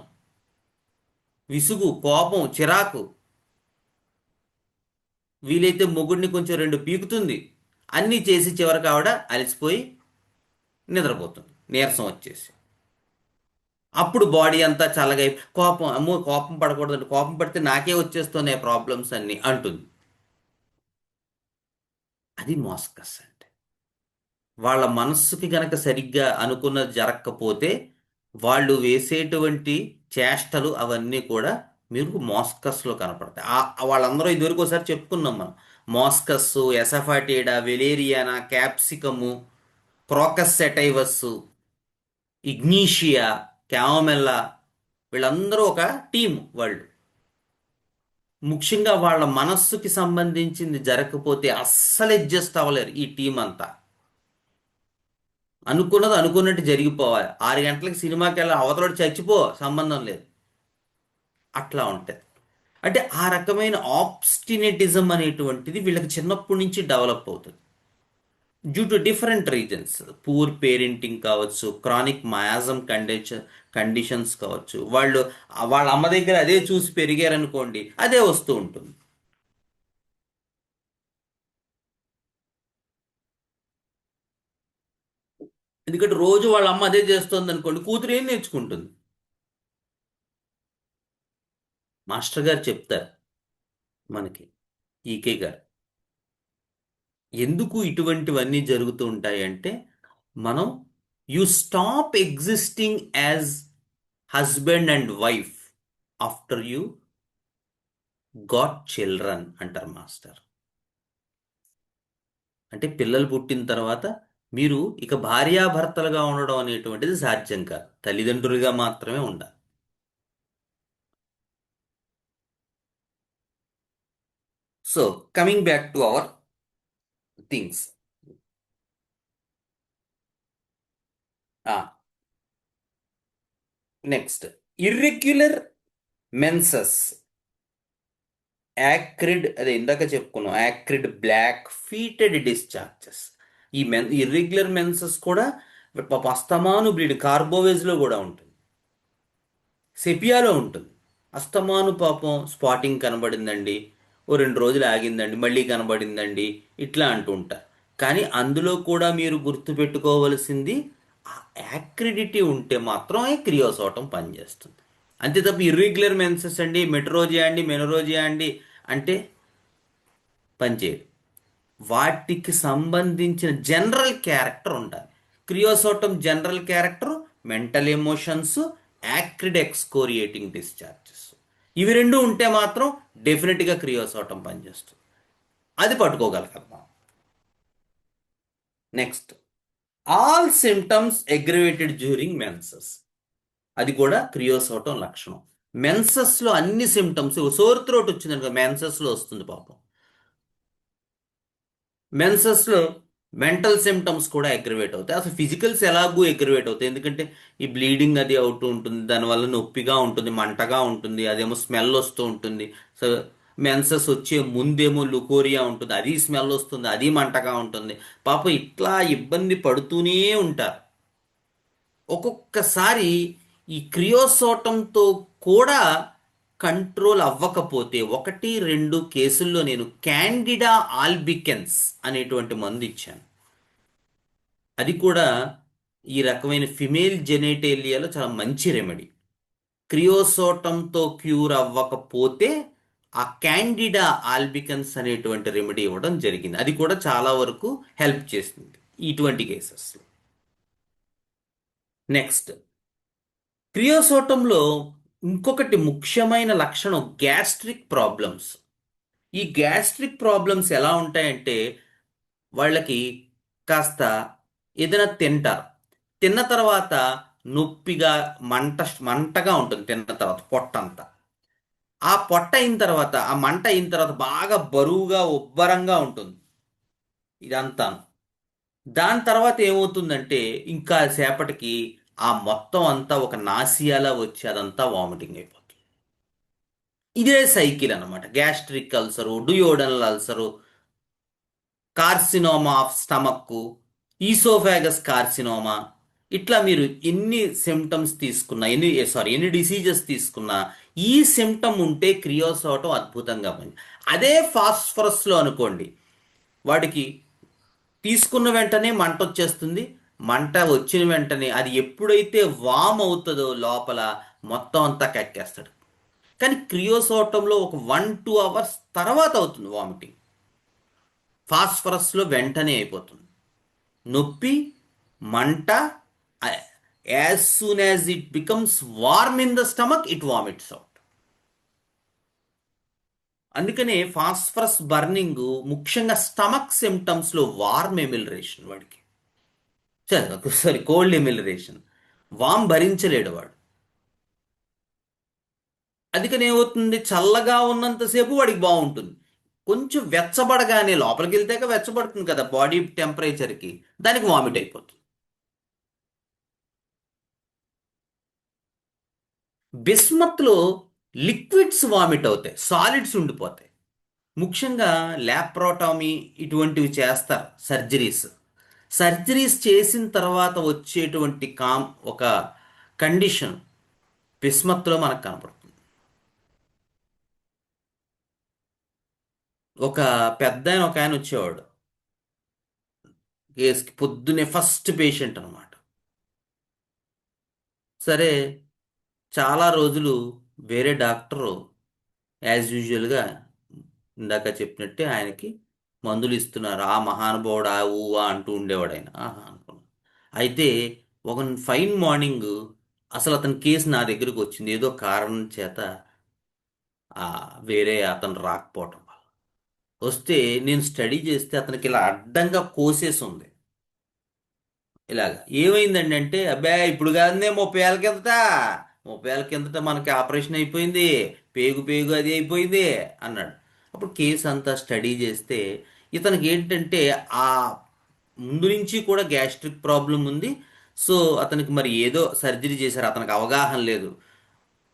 విసుగు, కోపం, చిరాకు, వీలైతే మొగుడిని కొంచెం 2 పీకుతుంది. అన్నీ చేసి చివరికి ఆవిడ అలసిపోయి నిద్రపోతుంది నీరసం వచ్చేసి. అప్పుడు బాడీ అంతా చల్లగా కోపం, అమ్మో కోపం పడకూడదండి, కోపం పడితే నాకే వచ్చేస్తున్నాయి ప్రాబ్లమ్స్ అన్నీ అంటుంది. అది మోస్కస్ అంటే. వాళ్ళ మనస్సుకి గనక సరిగ్గా అనుకున్నది జరగకపోతే వాళ్ళు వేసేటువంటి చేష్టలు అవన్నీ కూడా మీకు మోస్కస్లో కనపడతాయి. వాళ్ళందరూ ఇదివరకు ఒకసారి చెప్పుకున్నాం మనం. మోస్కస్, ఎసఫాటేడా, వెలేరియానా, క్యాప్సికము, క్రోకస్ సెటైవస్, ఇగ్నీషియా, క్యామెల్లా, వీళ్ళందరూ ఒక టీం. వాళ్ళు ముఖ్యంగా వాళ్ళ మనస్సుకి సంబంధించింది జరగకపోతే అస్సలు అడ్జస్ట్ అవ్వలేరు ఈ టీం అంతా. అనుకున్నది అనుకున్నట్టు జరిగిపోవాలి. 6 గంటలకి సినిమాకి వెళ్ళి అవతలడు చచ్చిపో, సంబంధం లేదు, అట్లా ఉంటుంది. అంటే ఆ రకమైన ఆబ్స్టినేటిజం అనేటువంటిది వీళ్ళకి చిన్నప్పటి నుంచి డెవలప్ అవుతుంది. Due to different reasons, poor parenting కావచ్చు, క్రానిక్ మయాజం కండిషన్స్ కావచ్చు, వాళ్ళ అమ్మ దగ్గర అదే చూసి పెరిగారనుకోండి, అదే వస్తూ ఉంటుంది. ఎందుకంటే రోజు వాళ్ళ అమ్మ అదే చేస్తుంది అనుకోండి, కూతురు ఏం నేర్చుకుంటుంది? మాస్టర్ గారు చెప్తారు మనకి, ఈకే గారు, ఎందుకు ఇటువంటివన్నీ జరుగుతూ ఉంటాయంటే మనం you stop existing as husband and wife after you got children అంటారు మాస్టర్. అంటే పిల్లలు పుట్టిన తర్వాత మీరు ఇక భార్యాభర్తలుగా ఉండడం అనేటువంటిది సాధ్యం కాదు, తల్లిదండ్రులుగా మాత్రమే ఉండాలి. So coming back to our things. Next, irregular menses, acrid, అదే ఇందాక చెప్పుకున్నాం, యాక్రిడ్ బ్లాక్ ఫీటెడ్ డిశ్చార్జెస్. ఈ ఇర్రెగ్యులర్ మెన్సస్ కూడా అస్తమాను బ్లీడ్, కార్బోవేజ్లో కూడా ఉంటుంది, సెపియాలో ఉంటుంది. అస్తమాను పాపం స్పాటింగ్ కనబడిందండి, ఓ 2 రోజులు ఆగిందండి, మళ్ళీ కనబడిందండి, ఇట్లా అంటూ ఉంటారు. కానీ అందులో కూడా మీరు గుర్తుపెట్టుకోవలసింది, ఆ యాక్రిడిటీ ఉంటే మాత్రమే క్రియోసోటం పనిచేస్తుంది. అంతే తప్ప ఇర్రెగ్యులర్ మెన్సెస్ అండి, మెట్రోజియా అండి, మెనరోజియా అండి అంటే పనిచేయదు. వాటికి సంబంధించిన జనరల్ క్యారెక్టర్ ఉండాలి. Creosotum general character, mental emotions, acrid excoriating discharges, ఇవి 2 ఉంటే మాత్రం డెఫినెట్గా క్రియోసోటం పనిచేస్తుంది. అది పట్టుకోగలగాలి మనం. Next, all symptoms aggravated during menses, అది కూడా క్రియోసోటం లక్షణం. మెన్సెస్లో అన్ని సిమ్టమ్స్, సోర్ త్రోట్ వచ్చింది అనుకో మెన్సెస్లో వస్తుంది పాపం. మెన్సెస్లో మెంటల్ సిమ్టమ్స్ కూడా అగ్రివేట్ అవుతాయి. అసలు ఫిజికల్స్ ఎలాగూ అగ్రివేట్ అవుతాయి, ఎందుకంటే ఈ బ్లీడింగ్ అది అవుతూ ఉంటుంది, దానివల్ల నొప్పిగా ఉంటుంది, మంటగా ఉంటుంది, అదేమో స్మెల్ వస్తూ ఉంటుంది. సో మెన్సెస్ వచ్చే ముందేమో లుకోరియా ఉంటుంది, అది స్మెల్ వస్తుంది, అది మంటగా ఉంటుంది. పాపం ఇట్లా ఇబ్బంది పడుతూనే ఉంటారు. ఒక్కొక్కసారి ఈ క్రియోసోటంతో కూడా కంట్రోల్ అవ్వకపోతే 1-2 కేసుల్లో నేను క్యాండిడా ఆల్బికెన్స్ అనేటువంటి మందు ఇచ్చాను. అది కూడా ఈ రకమైన ఫిమేల్ జెనేటేలియాలో చాలా మంచి రెమెడీ. క్రియోసోటంతో క్యూర్ అవ్వకపోతే ఆ క్యాండిడా ఆల్బికన్స్ అనేటువంటి రెమెడీ ఇవ్వడం జరిగింది. అది కూడా చాలా వరకు హెల్ప్ చేస్తుంది ఇటువంటి కేసెస్లో. నెక్స్ట్, క్రియోసోటంలో ఇంకొకటి ముఖ్యమైన లక్షణం గ్యాస్ట్రిక్ ప్రాబ్లమ్స్. ఈ గ్యాస్ట్రిక్ ప్రాబ్లమ్స్ ఎలా ఉంటాయంటే, వాళ్ళకి కాస్త ఏదైనా తింటారు, తిన్న తర్వాత నొప్పిగా మంటగా ఉంటుంది. తిన్న తర్వాత పొట్టంతా, ఆ పొట్ట అయిన తర్వాత, ఆ మంట అయిన తర్వాత బాగా బరువుగా ఉబ్బరంగా ఉంటుంది ఇదంతా. దాని తర్వాత ఏమవుతుందంటే ఇంకా సేపటికి ఆ మొత్తం అంతా ఒక నాసియాలా వచ్చి అదంతా వామిటింగ్ అయిపోతుంది. ఇదే సైకిల్ అన్నమాట. Gastric ulcer, duodenal ulcer, carcinoma of stomach, oesophagus carcinoma, ఇట్లా మీరు ఎన్ని సిమ్టమ్స్ తీసుకున్నా, ఎన్ని డిసీజెస్ తీసుకున్నా, ఈ సిమ్టమ్ ఉంటే క్రియోసోటం అద్భుతంగా పని. అదే ఫాస్ఫరస్లో అనుకోండి, వాడికి తీసుకున్న వెంటనే మంట వచ్చేస్తుంది. మంట వచ్చిన వెంటనే అది ఎప్పుడైతే వామ్ అవుతుందో లోపల మొత్తం అంతా కక్కేస్తాడు. కానీ క్రియోసోటంలో ఒక 1-2 అవర్స్ తర్వాత అవుతుంది వామిటింగ్. ఫాస్ఫరస్లో వెంటనే అయిపోతుంది. నొప్పి, మంట, as soon as it becomes warm in the stomach it vomits out. అందుకనే ఫాస్ఫరస్ బర్నింగ్ ముఖ్యంగా స్టమక్ సిమ్టమ్స్లో వార్మ్ ఎమిలరేషన్ వాడికి, సారీ కోల్డ్ ఎమిలరేషన్, వామ్ భరించలేడు వాడు. అందుకని ఏమవుతుంది, చల్లగా ఉన్నంతసేపు వాడికి బాగుంటుంది. కొంచెం వెచ్చబడగానే, లోపలికి వెళ్తాక వెచ్చబడుతుంది కదా బాడీ టెంపరేచర్కి, దానికి వామిట్ అయిపోతుంది. బిస్మత్లో లిక్విడ్స్ వామిట్ అవుతాయి, సాలిడ్స్ ఉండిపోతాయి. ముఖ్యంగా ల్యాప్రోటామీ ఇటువంటివి చేస్తారు, సర్జరీస్ చేసిన తర్వాత వచ్చేటువంటి ఒక కండిషన్ బిస్మత్లో మనకు కనపడుతుంది. ఒక ఒక ఆయన వచ్చేవాడు కేసుకి, పొద్దునే ఫస్ట్ పేషెంట్ అనమాట. సరే, చాలా రోజులు వేరే డాక్టరు యాజ్ యూజువల్గా ఇందాక చెప్పినట్టే ఆయనకి మందులు ఇస్తున్నారు. ఆ మహానుభావుడు ఆ ఊవా అంటూ ఉండేవాడు ఆయన. ఆహా అనుకున్నాను. అయితే ఒక ఫైన్ మార్నింగ్ అసలు అతని కేసు నా దగ్గరకు వచ్చింది. ఏదో కారణం చేత ఆ వేరే అతను రాకపోవటం వల్ల వస్తే, నేను స్టడీ చేస్తే అతనికి ఇలా అడ్డంగా కోసేసి ఉంది. ఇలాగ ఏమైందండి అంటే, అబ్బాయి ఇప్పుడు కాదే 30 ఏళ్ళ కిందట, 30 ఏళ్ళ కిందట మనకి ఆపరేషన్ అయిపోయింది, పేగు అది అయిపోయింది అన్నాడు. అప్పుడు కేసు అంతా స్టడీ చేస్తే ఇతనికి ఏంటంటే ఆ ముందు నుంచి కూడా గ్యాస్ట్రిక్ ప్రాబ్లం ఉంది. సో అతనికి మరి ఏదో సర్జరీ చేశారు, అతనికి అవగాహన లేదు,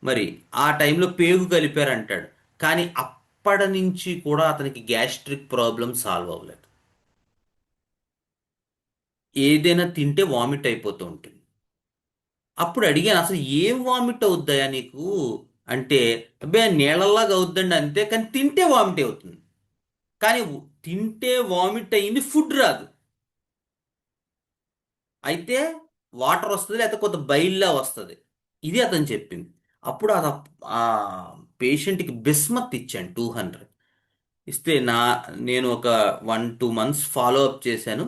మరి ఆ టైంలో పేగు కలిపారంటాడు. కానీ అప్పటి నుంచి కూడా అతనికి గ్యాస్ట్రిక్ ప్రాబ్లం సాల్వ్ అవ్వలేదు. ఏదైనా తింటే వామిట్ అయిపోతూ ఉంటుంది. అప్పుడు అడిగాను, అసలు ఏం వామిట్ అవుద్దాయా నీకు అంటే, అబ్బాయి నీళ్ళలాగా అవుద్దండి అంతే, కానీ తింటే వామిట్ అవుతుంది. కానీ తింటే వామిట్ అయ్యింది, ఫుడ్ రాదు. అయితే వాటర్ వస్తుంది, లేకపోతే కొంత బైల్లా వస్తుంది. ఇది అతను చెప్పింది. అప్పుడు ఆ పేషెంట్కి బిస్మత్ ఇచ్చాను 200. ఇస్తే నేను ఒక 1-2 months ఫాలో అప్ చేశాను.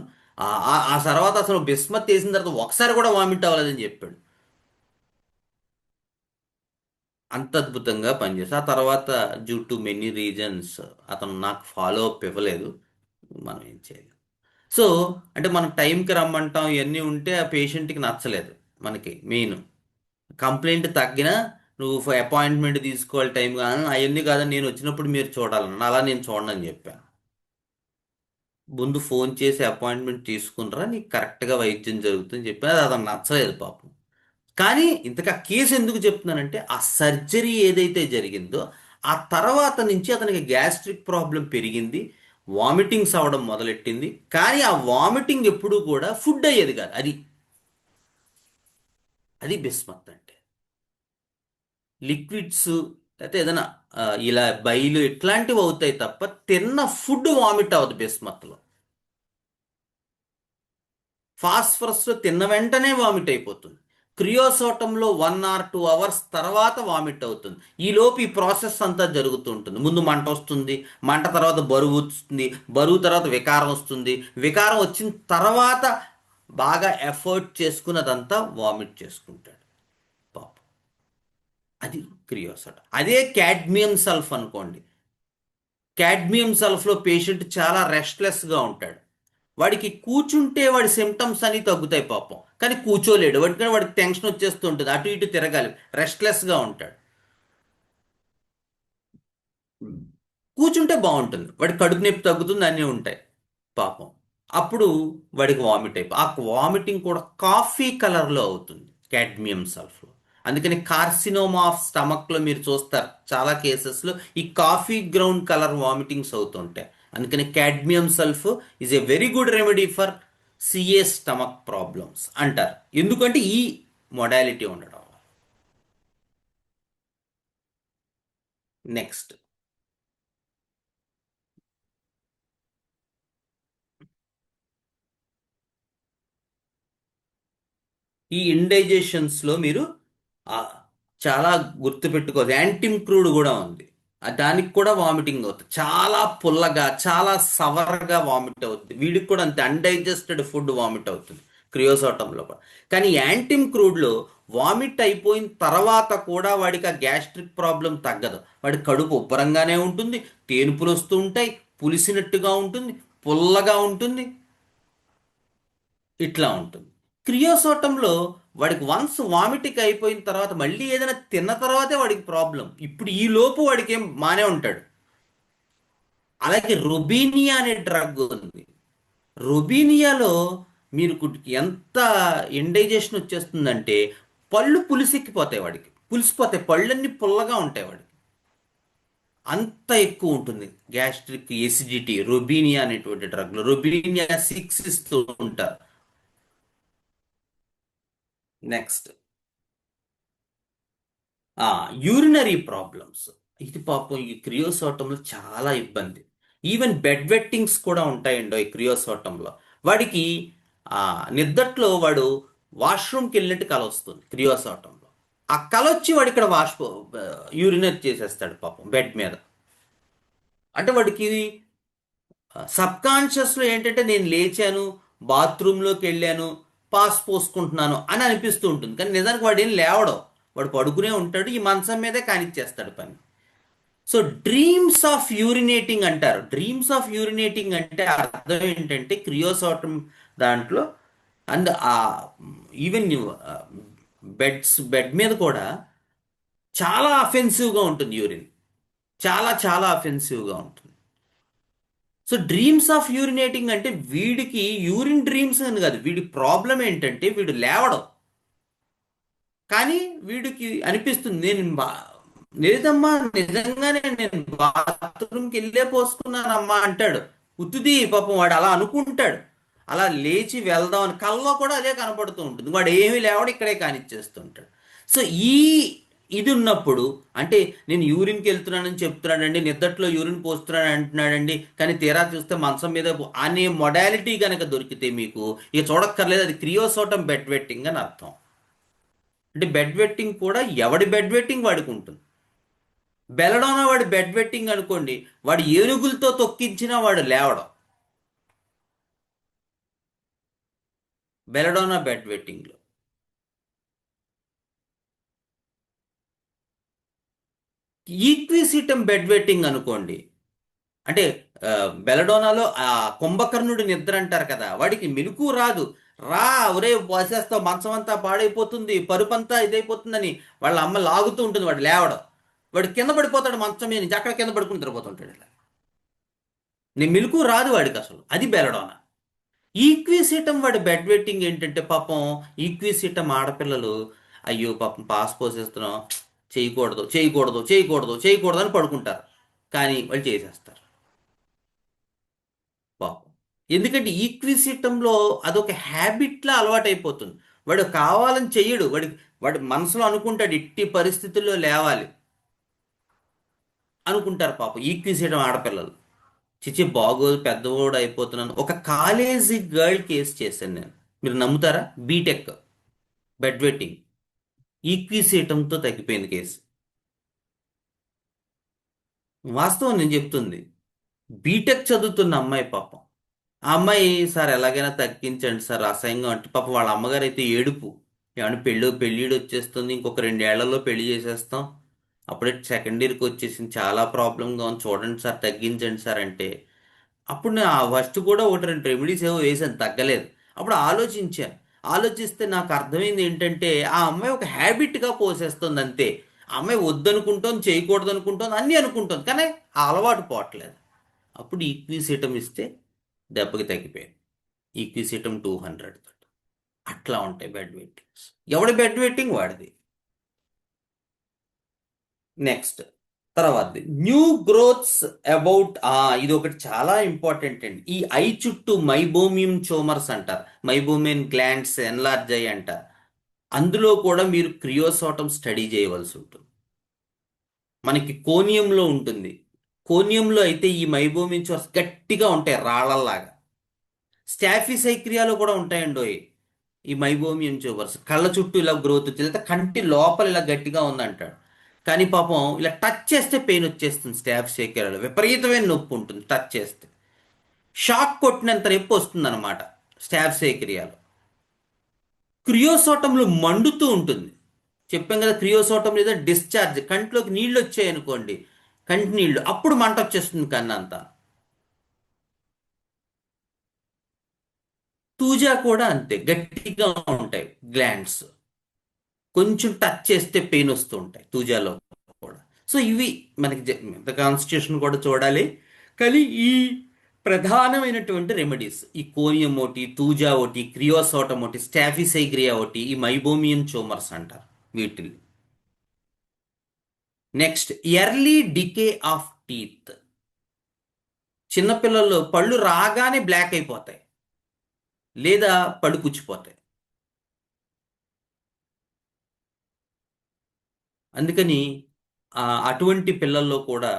ఆ తర్వాత అసలు బిస్మత్ వేసిన తర్వాత ఒకసారి కూడా వామిట్ అవ్వలేదని చెప్పాడు. అంత అద్భుతంగా పనిచేస్తాడు. ఆ తర్వాత డ్యూ టు మెనీ రీజన్స్ అతను నాకు ఫాలో అప్ ఇవ్వలేదు. మనం ఏం చేయలేం. సో అంటే మనం టైంకి రమ్మంటాం, ఇవన్నీ ఉంటే ఆ పేషెంట్కి నచ్చలేదు. మనకి మెయిన్ కంప్లైంట్ తగ్గినా నువ్వు అపాయింట్మెంట్ తీసుకోవాలి టైం, కానీ అవన్నీ కాదని నేను వచ్చినప్పుడు మీరు చూడాలన్నా, అలా నేను చూడనని చెప్పాను. ముందు ఫోన్ చేసి అపాయింట్మెంట్ తీసుకునిరా, నీకు కరెక్ట్గా వైద్యం జరుగుతుందని చెప్పి అది అతను నచ్చలేదు పాపం. కానీ ఇంతకా కేసు ఎందుకు చెప్తున్నానంటే, ఆ సర్జరీ ఏదైతే జరిగిందో ఆ తర్వాత నుంచి అతనికి గ్యాస్ట్రిక్ ప్రాబ్లం పెరిగింది, వామిటింగ్స్ అవ్వడం మొదలెట్టింది. కానీ ఆ వామిటింగ్ ఎప్పుడూ కూడా ఫుడ్ అయ్యేది కాదు. అది బిస్మత్ అంటే. లిక్విడ్స్ లేకపోతే ఏదైనా ఇలా బైలు ఇట్లాంటివి అవుతాయి తప్ప తిన్న ఫుడ్ వామిట్ అవ్వదు బిస్మత్లో. ఫాస్ఫరస్లో తిన్న వెంటనే వామిట్ అయిపోతుంది. క్రియోసోటంలో 1 or 2 hours తర్వాత వామిట్ అవుతుంది. ఈలోపు ఈ ప్రాసెస్ అంతా జరుగుతూ ఉంటుంది. ముందు మంట వస్తుంది, మంట తర్వాత బరువు వస్తుంది, బరువు తర్వాత వికారం వస్తుంది, వికారం వచ్చిన తర్వాత బాగా ఎఫర్ట్ చేసుకున్నదంతా వామిట్ చేసుకుంటాడు పాపం. అది క్రియోసోటం. అదే క్యాడ్మియం సల్ఫ్ అనుకోండి. క్యాడ్మియం సల్ఫ్లో పేషెంట్ చాలా రెస్ట్లెస్గా ఉంటాడు. వాడికి కూర్చుంటే వాడి సిమ్టమ్స్ అన్ని తగ్గుతాయి పాపం, కానీ కూర్చోలేడు. వాడికి టెన్షన్ వచ్చేస్తూ ఉంటుంది, అటు ఇటు తిరగాలి, రెస్ట్లెస్గా ఉంటాడు. కూర్చుంటే బాగుంటుంది, వాడి కడుపు నొప్పి తగ్గుతుంది, అన్నీ ఉంటాయి పాపం. అప్పుడు వాడికి వామిట్ ఆ వామిటింగ్ కూడా కాఫీ కలర్లో అవుతుంది క్యాడ్మియం సల్ఫ్లో. అందుకని కార్సినోమా ఆఫ్ స్టమక్లో మీరు చూస్తారు చాలా కేసెస్లో ఈ కాఫీ గ్రౌండ్ కలర్ వామిటింగ్స్ అవుతుంటాయి. అందుకని cadmium సల్ఫ్ is a very good remedy for CA stomach problems అంటారు, ఎందుకంటే ఈ మొడాలిటీ ఉండడం. నెక్స్ట్ ఈ ఇండైజెషన్స్లో మీరు ఆ, చాలా గుర్తుపెట్టుకోవాలి. యాంటిమ్ క్రూడ్ కూడా ఉంది, దానికి కూడా వామిటింగ్ అవుతుంది. చాలా పుల్లగా చాలా సవర్గా వామిట్ అవుతుంది. వీడికి కూడా అంతే, అన్డైజెస్టెడ్ ఫుడ్ వామిట్ అవుతుంది క్రియోసోటంలో కూడా. కానీ యాంటిమ్ క్రూడ్లో వామిట్ అయిపోయిన తర్వాత కూడా వాడికి ఆ గ్యాస్ట్రిక్ ప్రాబ్లం తగ్గదు. వాడి కడుపు ఉబ్బరంగానే ఉంటుంది, తేనుపులు వస్తూ ఉంటాయి, పులిసినట్టుగా ఉంటుంది, పుల్లగా ఉంటుంది, ఇట్లా ఉంటుంది. క్రియోసోటంలో వాడికి వన్స్ వామిటింగ్ అయిపోయిన తర్వాత మళ్ళీ ఏదైనా తిన్న తర్వాతే వాడికి ప్రాబ్లం. ఇప్పుడు ఈ లోపు వాడికి ఏం మానే ఉంటాడు. అలాగే రొబీనియా అనే డ్రగ్ ఉంది. రొబీనియాలో మీరు ఎంత ఇండైజెషన్ వచ్చేస్తుందంటే పళ్ళు పులిసెక్కిపోతాయి, వాడికి పులిసిపోతాయి, పళ్ళన్నీ పుల్లగా ఉంటాయి వాడికి. అంత ఎక్కువ ఉంటుంది గ్యాస్ట్రిక్ ఎసిడిటీ రొబీనియా అనేటువంటి డ్రగ్లో. రొబీనియా 6 ఇస్తూ ఉంటారు. Next urinary problems. ఇది పాపం ఈ క్రియోసోటంలో చాలా ఇబ్బంది. ఈవెన్ బెడ్ వెట్టింగ్స్ కూడా ఉంటాయండి ఈ క్రియోసోటంలో. వాడికి నిద్దట్లో వాడు వాష్రూమ్కి వెళ్ళినట్టు కల వస్తుంది క్రియోసోటంలో. ఆ కల వచ్చి వాడు ఇక్కడ యూరినేట్ చేసేస్తాడు పాపం బెడ్ మీద. అంటే వాడికి సబ్ కాన్షియస్లో ఏంటంటే నేను లేచాను, బాత్రూంలోకి వెళ్ళాను, పాస్ పోసుకుంటున్నాను అని అనిపిస్తూ ఉంటుంది, కానీ నిజానికి వాడు ఏం లేవడం, వాడు పడుకునే ఉంటాడు, ఈ మంచం మీదే కానిచ్చేస్తాడు పని. సో డ్రీమ్స్ ఆఫ్ యూరినేటింగ్ అంటారు. డ్రీమ్స్ ఆఫ్ యూరినేటింగ్ అంటే అర్థం ఏంటంటే క్రియోసోటం దాంట్లో అండ్ ఈవెన్ బెడ్ మీద కూడా చాలా అఫెన్సివ్గా ఉంటుంది యూరిన్, చాలా చాలా అఫెన్సివ్గా ఉంటుంది. సో డ్రీమ్స్ ఆఫ్ యూరినేటింగ్ అంటే వీడికి యూరిన్ డ్రీమ్స్ అని కాదు, వీడి ప్రాబ్లం ఏంటంటే వీడు లేవడం, కానీ వీడికి అనిపిస్తుంది నేను లేదమ్మా నిజంగానే నేను బాత్రూమ్కి వెళ్ళే పోసుకున్నానమ్మా అంటాడు. ఉత్తుది పాపం వాడు అలా అనుకుంటాడు, అలా లేచి వెళ్దాం అని కల్లో కూడా అదే కనపడుతూ ఉంటుంది. వాడు ఏమీ లేవడం ఇక్కడే కానిచ్చేస్తుంటాడు. సో ఇది ఉన్నప్పుడు అంటే నేను యూరిన్కి వెళ్తున్నానని చెప్తున్నాడండి, నిద్దట్లో యూరిన్ పోస్తున్నాడు అంటున్నాడండి, కానీ తీరా చూస్తే మంచం మీద అనే మొడాలిటీ కనుక దొరికితే మీకు ఇక చూడక్కర్లేదు, అది క్రియోసోటం బెడ్ వెట్టింగ్ అని అర్థం. అంటే బెడ్ వెట్టింగ్ కూడా ఎవడి బెడ్ వెట్టింగ్ వాడికి ఉంటుంది. బెలడోనా వాడి బెడ్ వెట్టింగ్ అనుకోండి, వాడు ఏనుగులతో తొక్కించినా వాడు లేవడం. బెలడోనా బెడ్ వెట్టింగ్లో ఈక్విసిటం బెడ్ వెట్టింగ్ అనుకోండి, అంటే బెలడోనాలో కుంభకర్ణుడి నిద్ర అంటారు కదా, వాడికి మెలకు రాదు. ఒరే పోసేస్తావు, మంచం అంతా పాడైపోతుంది, పరుపంతా ఇదైపోతుందని వాళ్ళ అమ్మ లాగుతూ ఉంటుంది, వాడు లేవడం, వాడు కింద పడిపోతాడు మంచం మీద నుంచి, అక్కడ కింద పడుకుని నిద్రపోతుంటాడు. ఇలా నేను మెలకు రాదు వాడికి అసలు, అది బెలడోనా. ఈక్విసిటం వాడి బెడ్ వెట్టింగ్ ఏంటంటే పాపం ఈక్విసిటం ఆడపిల్లలు అయ్యో పాపం పాస్ పోసేస్తున్నాం, చేయకూడదు చేయకూడదు చేయకూడదు చేయకూడదు అని పడుకుంటారు, కానీ వాళ్ళు చేసేస్తారు పాపం. ఎందుకంటే ఈక్విసిటంలో అదొక హ్యాబిట్లా అలవాటైపోతుంది. వాడు కావాలని చెయ్యడు, వాడి మనసులో అనుకుంటాడు ఎట్టి పరిస్థితుల్లో లేవాలి అనుకుంటారు పాపం ఈక్విసిటం ఆడపిల్లలు. చిచి బాగోదు పెద్దవాడు అయిపోతున్నాను. ఒక కాలేజీ గర్ల్ కేసు చేశాను నేను, మీరు నమ్ముతారా? BTech bed vetting. ఈక్విసేటంతో తగ్గిపోయింది కేసు. వాస్తవం నేను చెప్తుంది. బీటెక్ చదువుతున్న అమ్మాయి పాపం. ఆ అమ్మాయి సార్ ఎలాగైనా తగ్గించండి సార్ అసహ్యంగా అంటే పాపం వాళ్ళ అమ్మగారు అయితే ఏడుపు. ఏమన్నా పెళ్ళిడు వచ్చేస్తుంది, ఇంకొక 2 ఏళ్లలో పెళ్లి చేసేస్తాం, అప్పుడే సెకండ్ ఇయర్కి వచ్చేసింది, చాలా ప్రాబ్లంగా ఉంది, చూడండి సార్ తగ్గించండి సార్ అంటే. అప్పుడు నేను ఫస్ట్ కూడా 1-2 రెమెడీస్ ఏవో వేసాను, తగ్గలేదు. అప్పుడు ఆలోచించాను. ఆలోచిస్తే నాకు అర్థమైంది ఏంటంటే ఆ అమ్మాయి ఒక హ్యాబిట్గా పోసేస్తుంది అంతే. ఆ అమ్మాయి వద్దనుకుంటోంది, చేయకూడదు అనుకుంటోంది, అన్నీ అనుకుంటుంది, కానీ ఆ అలవాటు పోవట్లేదు. అప్పుడు ఈక్విసీటం ఇస్తే దెబ్బకి తగ్గిపోయాను. ఈక్విసీటం 200 తోటి. అట్లా ఉంటాయి బెడ్ వెయిటింగ్స్. ఎవడి బెడ్ వెయిటింగ్ వాడిది. నెక్స్ట్ తర్వాతది న్యూ గ్రోత్స్ అబౌట్ ఇది ఒకటి చాలా ఇంపార్టెంట్ అండి. ఈ ఐ చుట్టూ మైబోమియం ట్యూమర్స్ అంటారు, మైబోమియన్ గ్లాండ్స్ ఎన్లార్జ్ అయ్యి అంటారు. అందులో కూడా మీరు క్రియోసోటం స్టడీ చేయవలసి ఉంటుంది. మనకి కోనియంలో ఉంటుంది. కోనియంలో అయితే ఈ మైబోమియం ట్యూమర్స్ గట్టిగా ఉంటాయి రాళ్లలాగా. స్టాఫిసైక్రియాలో కూడా ఉంటాయండి ఈ మైబోమియం ట్యూబర్స్. కళ్ళ చుట్టూ ఇలా గ్రోత్ వచ్చేది, లేదా కంటి లోపల ఇలా గట్టిగా ఉందంటాడు. కానీ పాపం ఇలా టచ్ చేస్తే పెయిన్ వచ్చేస్తుంది. స్టాఫిసైక్రియాలో విపరీతమైన నొప్పి ఉంటుంది టచ్ చేస్తే. షాక్ కొట్టినంత నొప్పి వస్తుంది అనమాట స్టాఫిసైక్రియాలో. క్రియోసోటంలో మండుతూ ఉంటుంది. చెప్పాం కదా, క్రియోసోటం లేదా డిశ్చార్జ్, కంటిలోకి నీళ్ళు వచ్చాయి అనుకోండి, కంటి నీళ్ళు, అప్పుడు మంట వచ్చేస్తుంది కన్నంతా. తూజా కూడా అంతే, గట్టిగా ఉంటాయి గ్లాండ్స్, కొంచెం టచ్ చేస్తే పెయిన్ వస్తూ ఉంటాయి తూజాలో కూడా. సో ఇవి మనకి కాన్స్టిట్యూషన్ కూడా చూడాలి. కానీ ఈ ప్రధానమైనటువంటి రెమెడీస్, ఈ కోనియం ఒకటి, తూజా ఒకటి, క్రియోసోటం ఒకటి, స్టాఫిసైగ్రియా ఒకటి, ఈ మైబోమియన్ ట్యూమర్స్ అంటారు వీటిని. Next early decay of teeth. చిన్నపిల్లల్లో పళ్ళు రాగానే బ్లాక్ అయిపోతాయి, లేదా పళ్ళు పుచ్చిపోతాయి. అందుకని అటువంటి పిల్లల్లో కూడా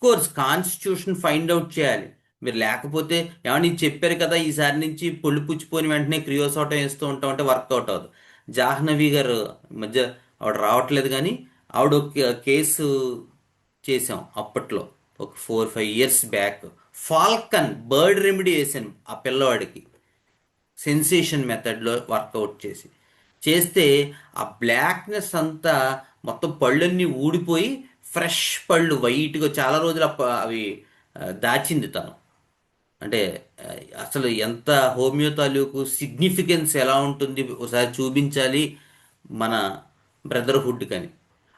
కోర్స్ కాన్స్టిట్యూషన్ ఫైండ్ అవుట్ చేయాలి మీరు. లేకపోతే ఏమన్నా ఇది చెప్పారు కదా, ఈసారి నుంచి పొళ్ళు పుచ్చిపోయిన వెంటనే క్రియోసోటం వేస్తూ ఉంటాం అంటే వర్కౌట్ అవ్వదు. జాహ్నవి గారు మధ్య ఆవిడ రావట్లేదు, కానీ ఆవిడ ఒక కేసు చేసాం అప్పట్లో, ఒక 4-5 years back. Falcon bird remedy వేసాను ఆ పిల్లవాడికి, సెన్సేషన్ మెథడ్లో వర్కౌట్ చేస్తే ఆ బ్లాక్నెస్ అంతా మొత్తం పళ్ళన్నీ ఊడిపోయి ఫ్రెష్ పళ్ళు వైట్గా చాలా రోజులు అవి దాచింది తను. అంటే అసలు ఎంత హోమియో తాలూకు సిగ్నిఫికెన్స్ ఎలా ఉంటుంది ఒకసారి చూపించాలి మన బ్రదర్హుడ్ కని.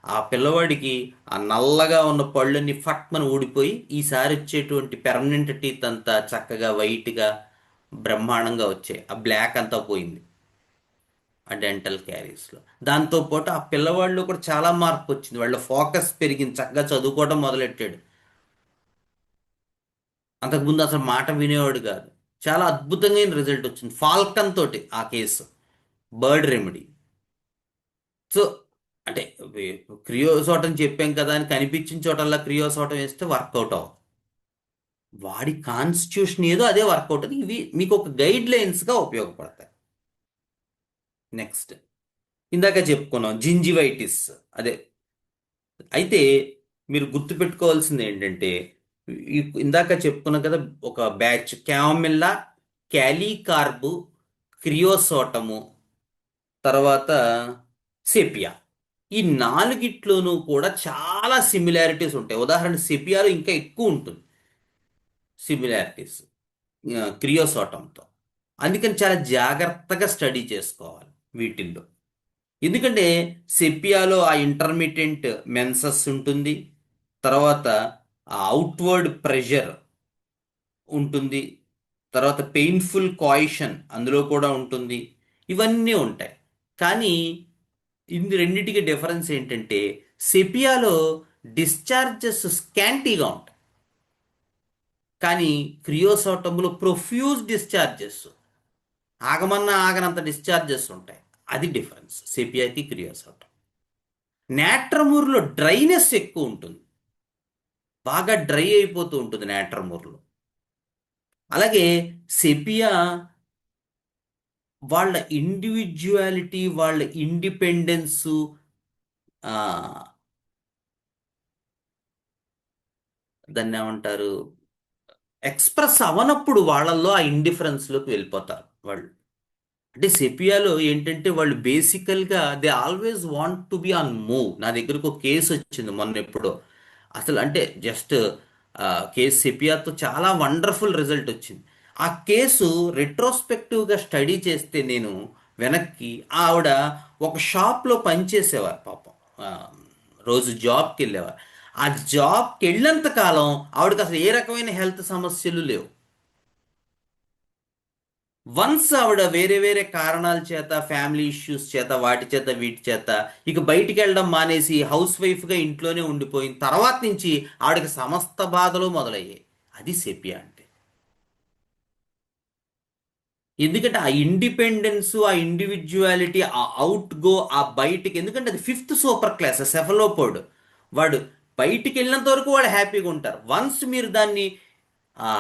ఆ పిల్లవాడికి ఆ నల్లగా ఉన్న పళ్ళన్నీ ఫట్మని ఊడిపోయి ఈసారి వచ్చేటువంటి పెర్మనెంట్ టీత్ అంతా చక్కగా వైట్గా బ్రహ్మాండంగా వచ్చాయి. ఆ బ్లాక్ అంతా పోయింది ఆ డెంటల్ క్యారీస్లో. దాంతోపాటు ఆ పిల్లవాళ్ళు కూడా చాలా మార్పు వచ్చింది, వాళ్ళ ఫోకస్ పెరిగింది, చక్కగా చదువుకోవడం మొదలెట్టాడు. అంతకుముందు అసలు మాట వినేవాడు కాదు. చాలా అద్భుతంగా రిజల్ట్ వచ్చింది ఫాల్కన్ తోటి ఆ కేసు, బర్డ్ రెమెడీ. సో అంటే క్రియోసోటం చెప్పాం కదా అని కనిపించిన చోటల్లా క్రియోసోటం వేస్తే వర్కౌట్ అవ్వదు. వాడి కాన్స్టిట్యూషన్ ఏదో అదే వర్కౌట్ అవుతుంది. ఇవి మీకు ఒక గైడ్ లైన్స్గా ఉపయోగపడతాయి. నెక్స్ట్ ఇందాక చెప్పుకున్నాం జింజివైటిస్. అదే అయితే మీరు గుర్తుపెట్టుకోవాల్సింది ఏంటంటే, ఇందాక చెప్పుకున్నాం కదా ఒక బ్యాచ్, క్యామిల్లా, క్యాలీకార్బు, క్రియోసోటము, తర్వాత సెపియా. ఈ 4 కూడా చాలా సిమిలారిటీస్ ఉంటాయి. ఉదాహరణ సెపియాలో ఇంకా ఎక్కువ ఉంటుంది సిమిలారిటీస్ క్రియోసోటంతో. అందుకని చాలా జాగ్రత్తగా స్టడీ చేసుకోవాలి వీటిల్లో. ఎందుకంటే సెపియాలో ఆ ఇంటర్మీడియట్ మెన్సస్ ఉంటుంది, తర్వాత ఆ అవుట్వర్డ్ ప్రెషర్ ఉంటుంది, తర్వాత పెయిన్ఫుల్ కాయిషన్ అందులో కూడా ఉంటుంది, ఇవన్నీ ఉంటాయి. కానీ రెండింటికి డిఫరెన్స్ ఏంటంటే సెపియాలో డిశ్చార్జెస్ స్కాంటీగా ఉంటాయి, కానీ క్రియోసోటంలో ప్రొఫ్యూజ్ డిశ్చార్జెస్, ఆగమన్నా ఆగనంత డిశ్చార్జెస్ ఉంటాయి. అది డిఫరెన్స్ సెపియాకి క్రియోసోటం. నాట్రమూర్లో డ్రైనెస్ ఎక్కువ ఉంటుంది, బాగా డ్రై అయిపోతూ ఉంటుంది నాట్రమూర్లో. అలాగే సెపియా వాళ్ళ ఇండివిజువాలిటీ, వాళ్ళ ఇండిపెండెన్సు దాన్ని ఏమంటారు, ఎక్స్ప్రెస్ అవనప్పుడు వాళ్ళల్లో ఆ ఇండిఫరెన్స్లోకి వెళ్ళిపోతారు వాళ్ళు. అంటే సెపియాలో ఏంటంటే వాళ్ళు బేసికల్గా they always want to be on move. నా దగ్గరకు ఒక కేసు వచ్చింది మొన్న ఎప్పుడో. అసలు అంటే జస్ట్ కేసు సెపియాతో చాలా వండర్ఫుల్ రిజల్ట్ వచ్చింది. ఆ కేసు రెట్రోస్పెక్టివ్గా స్టడీ చేస్తే నేను వెనక్కి, ఆవిడ ఒక షాప్లో పనిచేసేవారు పాపం. ఆ, రోజు జాబ్కి వెళ్ళేవారు. ఆ జాబ్కి వెళ్ళినంత కాలం ఆవిడకి అసలు ఏ రకమైన హెల్త్ సమస్యలు లేవు. వన్స్ ఆవిడ వేరే వేరే కారణాల చేత, ఫ్యామిలీ ఇష్యూస్ చేత, వాటి చేత వీటి చేత ఇక బయటికి వెళ్ళడం మానేసి హౌస్ వైఫ్గా ఇంట్లోనే ఉండిపోయిన తర్వాత నుంచి ఆవిడకి సమస్త బాధలు మొదలయ్యాయి. అది సెపియా అంటే. ఎందుకంటే ఆ ఇండిపెండెన్స్, ఆ ఇండివిజువాలిటీ, ఆ అవుట్ గో, ఆ బయటికి, ఎందుకంటే అది ఫిఫ్త్ సూపర్ క్లాస్ సెఫలోపోడ్. వాడు బయటికి వెళ్ళినంత వరకు వాడు హ్యాపీగా ఉంటారు. వన్స్ మీరు దాన్ని ఆ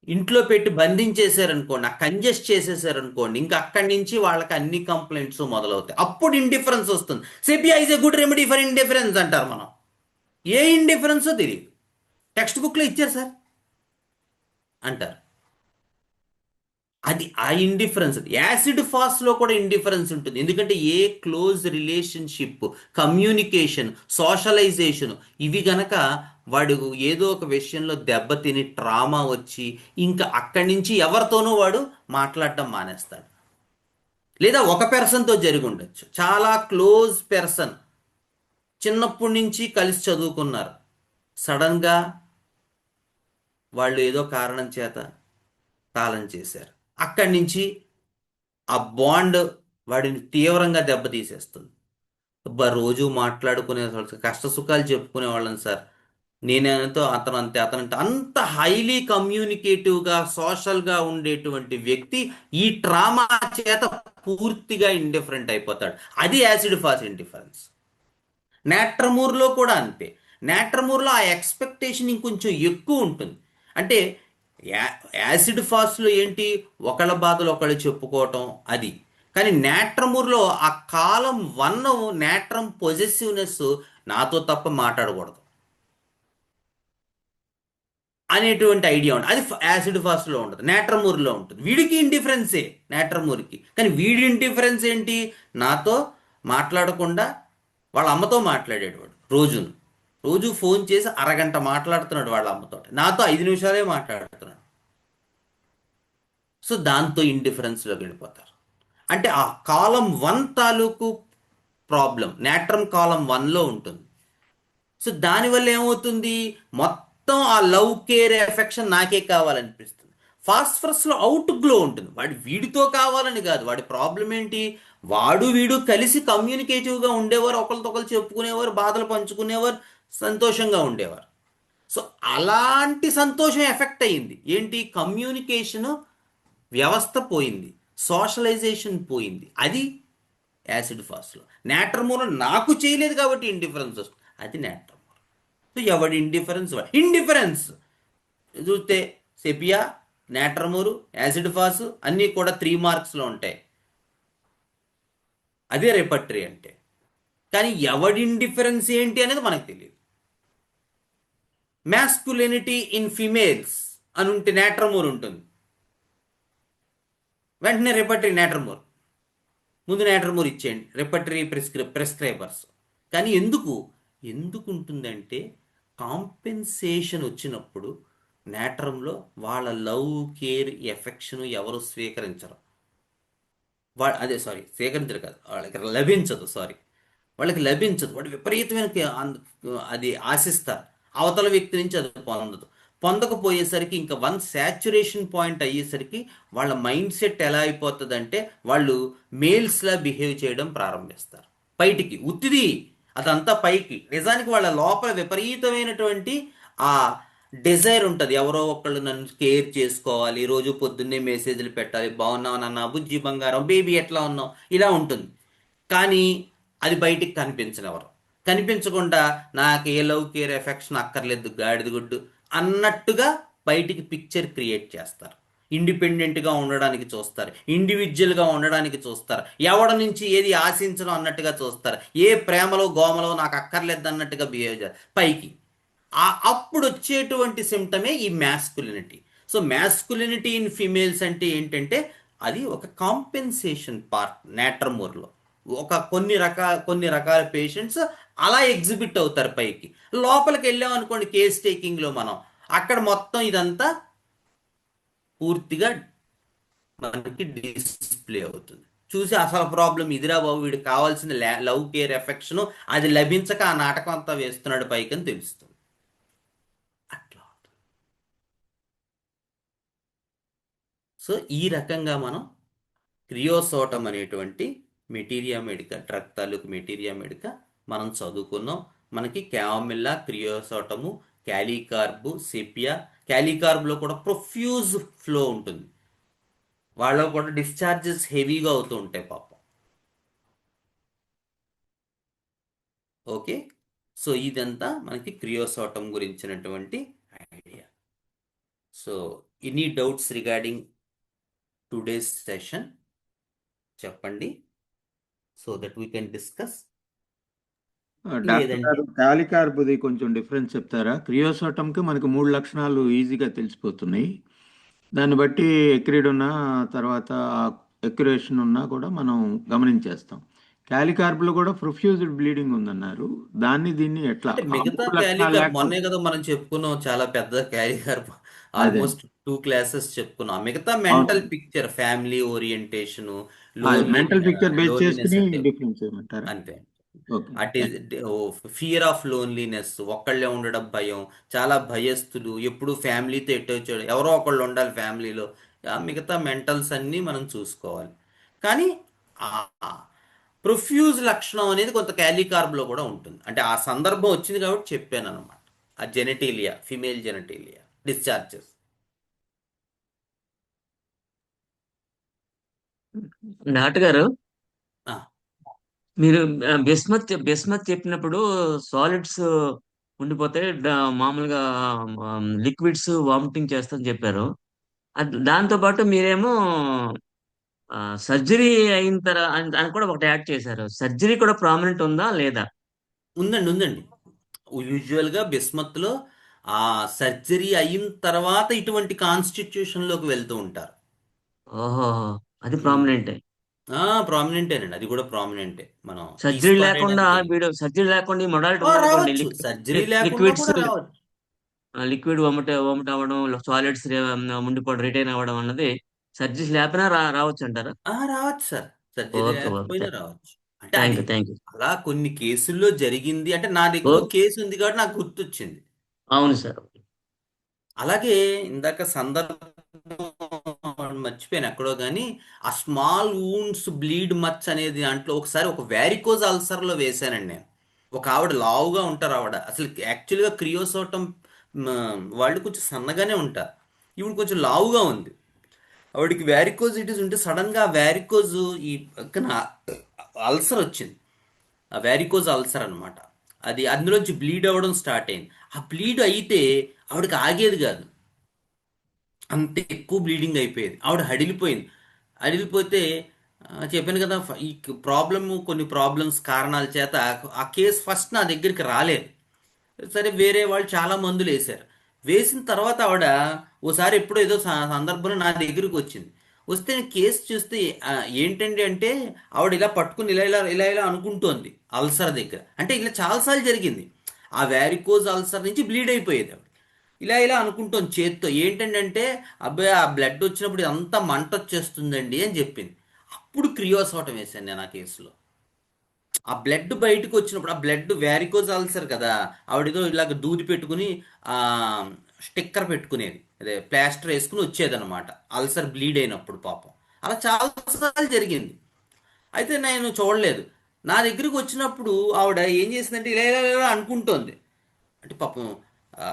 ఇంట్లో పెట్టి బంధించేశారనుకోండి, ఆ కంజెస్ట్ చేసేసారనుకోండి, ఇంకా అక్కడి నుంచి వాళ్ళకి అన్ని కంప్లైంట్స్ మొదలవుతాయి. అప్పుడు ఇండిఫరెన్స్ వస్తుంది. Sepia is a good remedy for indifference అంటారు మనం. ఏ ఇండిఫరెన్సో తెలియదు, టెక్స్ట్ బుక్లో ఇచ్చారు సార్ అంటారు. అది ఆ ఇండిఫరెన్స్. యాసిడ్ ఫాస్ట్లో కూడా ఇండిఫరెన్స్ ఉంటుంది. ఎందుకంటే ఏ క్లోజ్ రిలేషన్షిప్, కమ్యూనికేషన్, సోషలైజేషన్ ఇవి గనక వాడు ఏదో ఒక విషయంలో దెబ్బతిని ట్రామా వచ్చి ఇంకా అక్కడి నుంచి ఎవరితోనూ వాడు మాట్లాడటం మానేస్తాడు. లేదా ఒక పెర్సన్తో జరిగి ఉండొచ్చు, చాలా క్లోజ్ పెర్సన్, చిన్నప్పటి నుంచి కలిసి చదువుకున్నారు, సడన్గా వాళ్ళు ఏదో కారణం చేత కాలం చేశారు. అక్కడి నుంచి ఆ బాండ్ వాడిని తీవ్రంగా దెబ్బతీసేస్తుంది. అబ్బా, రోజు మాట్లాడుకునే కష్ట సుఖాలు చెప్పుకునే వాళ్ళని సార్. నేనేతో అతను అంతే, అతనంటే అంత హైలీ కమ్యూనికేటివ్గా, సోషల్గా ఉండేటువంటి వ్యక్తి ఈ ట్రామా చేత పూర్తిగా ఇండిఫరెంట్ అయిపోతాడు. అది యాసిడ్ ఫాస్ ఇండిఫరెన్స్. నాట్రమూర్లో కూడా అంతే. నాట్రమూర్లో ఆ ఎక్స్పెక్టేషన్ ఇంకొంచెం ఎక్కువ ఉంటుంది. అంటే యాసిడ్ ఫాస్ట్లో ఏంటి, ఒకళ్ళ బాధలు ఒకళ్ళు చెప్పుకోవటం అది. కానీ నాట్రమూర్లో ఆ కాలం వన్, నాట్రమ్ పొజెసివ్నెస్, నాతో తప్ప మాట్లాడకూడదు అనేటువంటి ఐడియా ఉంటుంది. అది యాసిడ్ ఫాస్ట్లో ఉంటుంది, నాట్రమూర్లో ఉంటుంది. వీడికి ఇండిఫరెన్సే నాట్రమూర్కి. కానీ వీడి ఇండిఫరెన్స్ ఏంటి, నాతో మాట్లాడకుండా వాళ్ళ అమ్మతో మాట్లాడాడు వాడు. రోజు ఫోన్ చేసి అరగంట మాట్లాడుతున్నాడు వాళ్ళ అమ్మతో, నాతో 5 నిమిషాలే మాట్లాడుతున్నాడు. సో దాంతో ఇండిఫరెన్స్లోకి వెళ్ళిపోతారు. అంటే ఆ కాలం వన్ తాలూకు ప్రాబ్లం నాట్రమ్ కాలం వన్లో ఉంటుంది. సో దానివల్ల ఏమవుతుంది, మొత్తం ఆ లవ్, కేర్, ఎఫెక్షన్ నాకే కావాలనిపిస్తుంది. ఫాస్ఫరస్లో అవుట్ గ్లో ఉంటుంది. వాడు వీడితో కావాలని కాదు, వాడి ప్రాబ్లం ఏంటి, వాడు వీడు కలిసి కమ్యూనికేటివ్గా ఉండేవారు, ఒకరితో ఒకరు చెప్పుకునేవారు, బాధలు పంచుకునేవారు, సంతోషంగా ఉండేవారు. సో అలాంటి సంతోషం ఎఫెక్ట్ అయ్యింది. ఏంటి, కమ్యూనికేషన్ వ్యవస్థ పోయింది, సోషలైజేషన్ పోయింది. అది యాసిడ్ ఫాస్ట్లో. నాట్రమూర్ నాకు చేయలేదు కాబట్టి ఇండిఫరెన్స్ వస్తుంది, అది నాట్రమూర్. సో ఎవడి ఇండిఫరెన్స్ చూస్తే సెపియా, నాట్రమూరు, యాసిడ్ ఫాస్ అన్నీ కూడా 3 మార్క్స్లో ఉంటాయి. అదే రెపర్టరీ అంటే. కానీ ఎవడి ఇండిఫరెన్స్ ఏంటి అనేది మనకు తెలియదు. మ్యాస్కులినిటీ ఇన్ ఫిమేల్స్ అని ఉంటే నాట్రమూర్ ఉంటుంది, వెంటనే రెపర్టరీ నాట్రమూర్. ముందు నాట్రమూర్ ఇచ్చేయండి, రెపర్టరీ ప్రిస్క్రైబర్స్. కానీ ఎందుకు ఉంటుందంటే కాంపెన్సేషన్ వచ్చినప్పుడు నాట్రంలో వాళ్ళ లవ్, కేర్, ఎఫెక్షన్ ఎవరు స్వీకరించరు. స్వీకరించరు కాదు, వాళ్ళకి లభించదు. వాడు విపరీతమైన అది ఆశిస్తారు, అవతల వ్యక్తి నుంచి అది పొందకపోయేసరికి ఇంకా వన్ శాచురేషన్ పాయింట్ అయ్యేసరికి వాళ్ళ మైండ్ సెట్ ఎలా అయిపోతుందంటే వాళ్ళు మేల్స్లా బిహేవ్ చేయడం ప్రారంభిస్తారు. బయటికి ఉత్తిది అదంతా పైకి, నిజానికి వాళ్ళ లోపల విపరీతమైనటువంటి ఆ డిజైర్ ఉంటుంది. ఎవరో ఒకళ్ళు నన్ను కేర్ చేసుకోవాలి, రోజు పొద్దున్నే మెసేజ్లు పెట్టాలి, బాగున్నావు నాన్న, బుజ్జి బంగారం, బేబీ ఎట్లా ఉన్నావు, ఇలా ఉంటుంది. కానీ అది బయటికి కనిపించకుండా నాకు ఏ లవ్, కేర్, ఎఫెక్షన్ అక్కర్లేదు, గాడిద గుడ్డు అన్నట్టుగా బయటికి పిక్చర్ క్రియేట్ చేస్తారు. ఇండిపెండెంట్గా ఉండడానికి చూస్తారు, ఇండివిజువల్గా ఉండడానికి చూస్తారు, ఎవరి నుంచి ఏది ఆశించడం అన్నట్టుగా చూస్తారు, ఏ ప్రేమలో గోమలో నాకు అక్కర్లేదు అన్నట్టుగా బిహేవ్ చేస్తారు పైకి. అప్పుడు వచ్చేటువంటి సిమ్టమే ఈ masculinity. So masculinity in females అంటే ఏంటంటే అది ఒక కాంపెన్సేషన్ పార్ట్ నేట్రమోర్లో. కొన్ని రకాల పేషెంట్స్ అలా ఎగ్జిబిట్ అవుతారు పైకి. లోపలికి వెళ్ళాం అనుకోండి కేస్ టేకింగ్లో మనం, అక్కడ మొత్తం ఇదంతా పూర్తిగా మనకి డిస్ప్లే అవుతుంది. చూసి అసలు ప్రాబ్లం ఇదిరా బాబు, వీడికి కావాల్సిన లవ్ కేర్ ఎఫెక్షన్ అది లభించక ఆ నాటకం అంతా వేస్తున్నాడు పైకి అని తెలుస్తుంది. అట్లా. సో ఈ రకంగా మనం క్రియోసోటం అనేటువంటి మెటీరియా మెడికా, డ్రగ్ తాలూకు మెటీరియా మెడికా మనం చదువుకున్నాం. మనకి క్యామిల్లా, క్రియోసోటము, క్యాలీకార్బు, సెపియా. క్యాలీకార్బ్లో కూడా ప్రొఫ్యూజ్ ఫ్లో ఉంటుంది, వాళ్ళలో కూడా డిశ్చార్జెస్ హెవీగా అవుతూ ఉంటాయి పాపం. ఓకే, సో ఇదంతా మనకి క్రియోసోటం గురించినటువంటి idea. So any doubts regarding today's session చెప్పండి, so that we can discuss. Doctor లేదంటే గారు కాలికార్బుది కొంచెం డిఫరెన్స్ చెప్తారా? క్రియోసోటంకి మనకు 3 లక్షణాలు ఈజీగా తెలిసిపోతున్నాయి. దాన్ని బట్టి ఎక్రిడ్ ఉన్నా తర్వాత ఎక్యురేషన్ ఉన్నా కూడా మనం గమనించేస్తాం. క్యాలికార్బ్లో కూడా ప్రొఫ్యూజ్డ్ బ్లీడింగ్ ఉందన్నారు. దీన్ని ఎట్లా అంటే ఆ మిగతా 3 లక్షణాలు క్యాలికర్ లేకపోతే మొన్నే కదా మనం చెప్పుకున్నాం, చాలా పెద్ద క్యాలికర్ అదే ఆల్మోస్ట్ 2 క్లాసెస్ చెప్పుకున్నాం. మిగతా అవును. Mental picture, family orientation, mental picture base loneliness చేసుకుని అంటే డిఫరెన్స్ ఏమంటారా? అంతే. Okay. At is fear of loneliness, ఒక్కళ్ళే ఉండడం భయం, చాలా భయస్థులు, ఎప్పుడు ఫ్యామిలీతో ఎట్టొచ్చాడు, ఎవరో ఒకళ్ళు ఉండాలి ఫ్యామిలీలో. మిగతా మెంటల్స్ అన్నీ మనం చూసుకోవాలి. కానీ ప్రొఫ్యూజ్ లక్షణం అనేది కొంత క్యాలికార్బ్లో కూడా ఉంటుంది. అంటే ఆ సందర్భం వచ్చింది కాబట్టి చెప్పాను అనమాట. ఆ జెనెటీలియా, ఫిమేల్ జెనెటీలియా డిశ్చార్జెస్. డాక్టర్ గారు, మీరు బిస్మత్ చెప్పినప్పుడు సాలిడ్స్ ఉండిపోతే మామూలుగా లిక్విడ్స్ వామిటింగ్ చేస్తామని చెప్పారు. దాంతో పాటు మీరేమో సర్జరీ అయిన తర్వాత అని కూడా ఒకటి యాడ్ చేశారు. సర్జరీ కూడా ప్రామినెంట్ ఉందా లేదా? ఉందండి. యూజువల్గా బిస్మత్లో ఆ సర్జరీ అయిన తర్వాత ఇటువంటి కాన్స్టిట్యూషన్లోకి వెళ్తూ ఉంటారు. ఓహో, అది ప్రామినెంటే. ప్రామినెంటేనండి, అది కూడా ప్రామినెంటే. మనం తీసి సర్జరీ లేకుండా పారేయడానికి ఏం- సర్జరీ లేకుండా ఈ మొడాలిటీ ఉందనుకోండి, రావచ్చు, సర్జరీ లేకుండా లిక్విడ్స్ కూడా రావచ్చు. లిక్విడ్ వొమిట్ అవ్వడం, సాలిడ్స్ ఉండిపోవడం, రిటైన్ అవ్వడం అన్నది సర్జరీ లేకపోయినా రావచ్చు అంటారా? రావచ్చు సార్, సర్జరీ ఓకే, ఓకే. లేకపోయినా రావచ్చు. అంటే థ్యాంక్ అది యూ, థ్యాంక్ యూ. అలా కొన్ని కేసుల్లో జరిగింది. అంటే నా దగ్గర ఒక ఓకే, కేసు ఉంది కాబట్టి నాకు గుర్తొచ్చింది. అవును సార్. అలాగే ఇందాక సందర్భం మర్చిపోయాను ఎక్కడో కానీ, ఆ స్మాల్ వూండ్స్ బ్లీడ్ మచ్ అనేది దాంట్లో ఒకసారి ఒక వ్యారికోజ్ అల్సర్లో వేశానండి నేను. ఒక ఆవిడ లావుగా ఉంటారు, ఆవిడ అసలు యాక్చువల్గా క్రియోసోటం వాళ్ళు కొంచెం సన్నగానే ఉంటారు, ఇప్పుడు కొంచెం లావుగా ఉంది. ఆవిడకి వ్యారికోజిటీస్ ఉంటే సడన్గా ఆ వ్యారికోజ్ ఈ పక్కన అల్సర్ వచ్చింది. ఆ వ్యారికోజ్ అల్సర్ అనమాట. అది అందులోంచి బ్లీడ్ అవ్వడం స్టార్ట్ అయింది. ఆ బ్లీడ్ అయితే ఆవిడకి ఆగేది కాదు, అంత ఎక్కువ బ్లీడింగ్ అయిపోయేది. ఆవిడ హడిలిపోయింది. హడిలిపోతే చెప్పాను కదా, ఈ ప్రాబ్లము కొన్ని ప్రాబ్లమ్స్ కారణాల చేత ఆ కేసు ఫస్ట్ నా దగ్గరికి రాలేదు. సరే వేరే వాళ్ళు చాలా మందులు వేశారు. వేసిన తర్వాత ఆవిడ ఓసారి ఎప్పుడో ఏదో సందర్భంలో నా దగ్గరికి వచ్చింది. వస్తే నేను కేసు చూస్తే ఏంటండి అంటే, ఆవిడ ఇలా పట్టుకుని ఇలా ఇలా ఇలా ఇలా అనుకుంటోంది అల్సర్ దగ్గర. అంటే ఇలా చాలాసార్లు జరిగింది. ఆ వ్యారికోజ్ అల్సర్ నుంచి బ్లీడ్ అయిపోయేది ఆవిడ. ఇలా ఇలా అనుకుంటోంది చేత్తో. ఏంటండి అంటే, అబ్బాయి ఆ బ్లడ్ వచ్చినప్పుడు అంతా మంట వచ్చేస్తుందండి అని చెప్పింది. అప్పుడు క్రియోసోటం వేశాను నేను ఆ కేసులో. ఆ బ్లడ్ బయటకు వచ్చినప్పుడు, ఆ బ్లడ్ వ్యారికోజ్ అల్సర్ కదా, ఆవిడేదో ఇలాగ దూది పెట్టుకుని ఆ స్టిక్కర్ పెట్టుకునేది, అదే ప్లాస్టర్ వేసుకుని వచ్చేదనమాట అల్సర్ బ్లీడ్ అయినప్పుడు పాపం. అలా చాలాసార్లు జరిగింది. అయితే నేను చూడలేదు. నా దగ్గరికి వచ్చినప్పుడు ఆవిడ ఏం చేసిందంటే ఇలా ఇలా ఇలా అనుకుంటోంది. అంటే పాపం ఆ,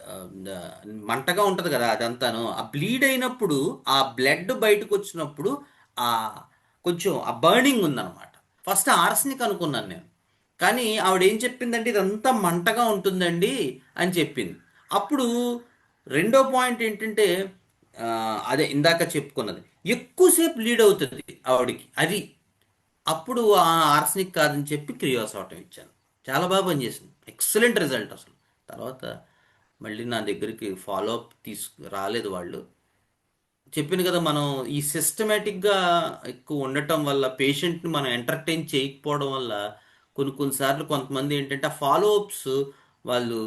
ఆ, మంటగా ఉంటుంది కదా అదంతాను. ఆ బ్లీడ్ అయినప్పుడు ఆ బ్లడ్ బయటకు వచ్చినప్పుడు ఆ కొంచెం ఆ బర్నింగ్ ఉందన్నమాట. ఫస్ట్ ఆర్సనిక్ అనుకున్నాను నేను, కానీ ఆవిడ ఏం చెప్పిందంటే ఇదంతా మంటగా ఉంటుందండి అని చెప్పింది. అప్పుడు రెండో పాయింట్ ఏంటంటే అదే ఇందాక చెప్పుకున్నది ఎక్కువసేపు లీడ్ అవుతుంది ఆవిడకి అది. అప్పుడు ఆ ఆర్సనిక్ కాదని చెప్పి క్రియోసాటం ఇచ్చాను. చాలా బాగా పనిచేసింది, ఎక్సలెంట్ రిజల్ట్ అసలు. తర్వాత మళ్ళీ నా దగ్గరికి ఫాలో అప్ రాలేదు వాళ్ళు. చెప్పాను కదా, మనం ఈ సిస్టమేటిక్గా ఎక్కువ ఉండటం వల్ల పేషెంట్ని మనం ఎంటర్టైన్ చేయకపోవడం వల్ల కొన్నిసార్లు కొంతమంది ఏంటంటే ఆ ఫాలో అప్స్ వాళ్ళు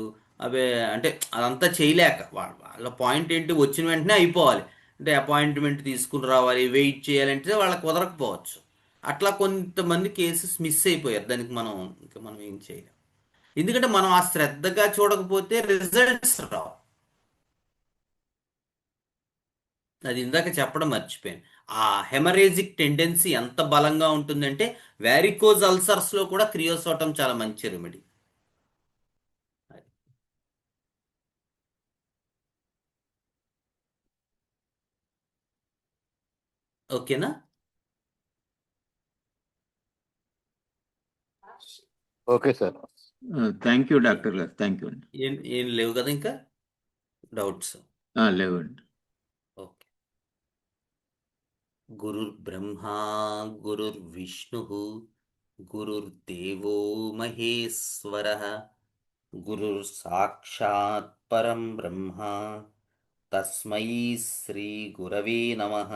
అవే అంటే అదంతా చేయలేక వాళ్ళ పాయింట్ ఏంటి, వచ్చిన వెంటనే అయిపోవాలి అంటే అపాయింట్మెంట్ తీసుకుని రావాలి, వెయిట్ చేయాలంటే వాళ్ళకి కుదరకపోవచ్చు. అట్లా కొంతమంది కేసెస్ మిస్ అయిపోయారు. దానికి మనం ఏం చేయలేం, ఎందుకంటే మనం ఆ శ్రద్ధగా చూడకపోతే రిజల్ట్స్ రావు. అది ఇందాక చెప్పడం మర్చిపోయాను. ఆ హెమరేజిక్ టెండెన్సీ ఎంత బలంగా ఉంటుందంటే వ్యారికోజ్ అల్సర్స్ లో కూడా క్రియోసోటం చాలా మంచి రెమెడీ. ఓకేనా? Okay sir. Thank you doctor గారు, థ్యాంక్ యూ అండి. ఏం లేవు కదా ఇంకా డౌట్స్? లేవండి. ఓకే. గురుర్బ్రహ్మా గురుర్విష్ణు గురుర్దేవో మహేశ్వరః గురుర్ సాక్షాత్ పరం బ్రహ్మ తస్మై శ్రీ గురవే నమః.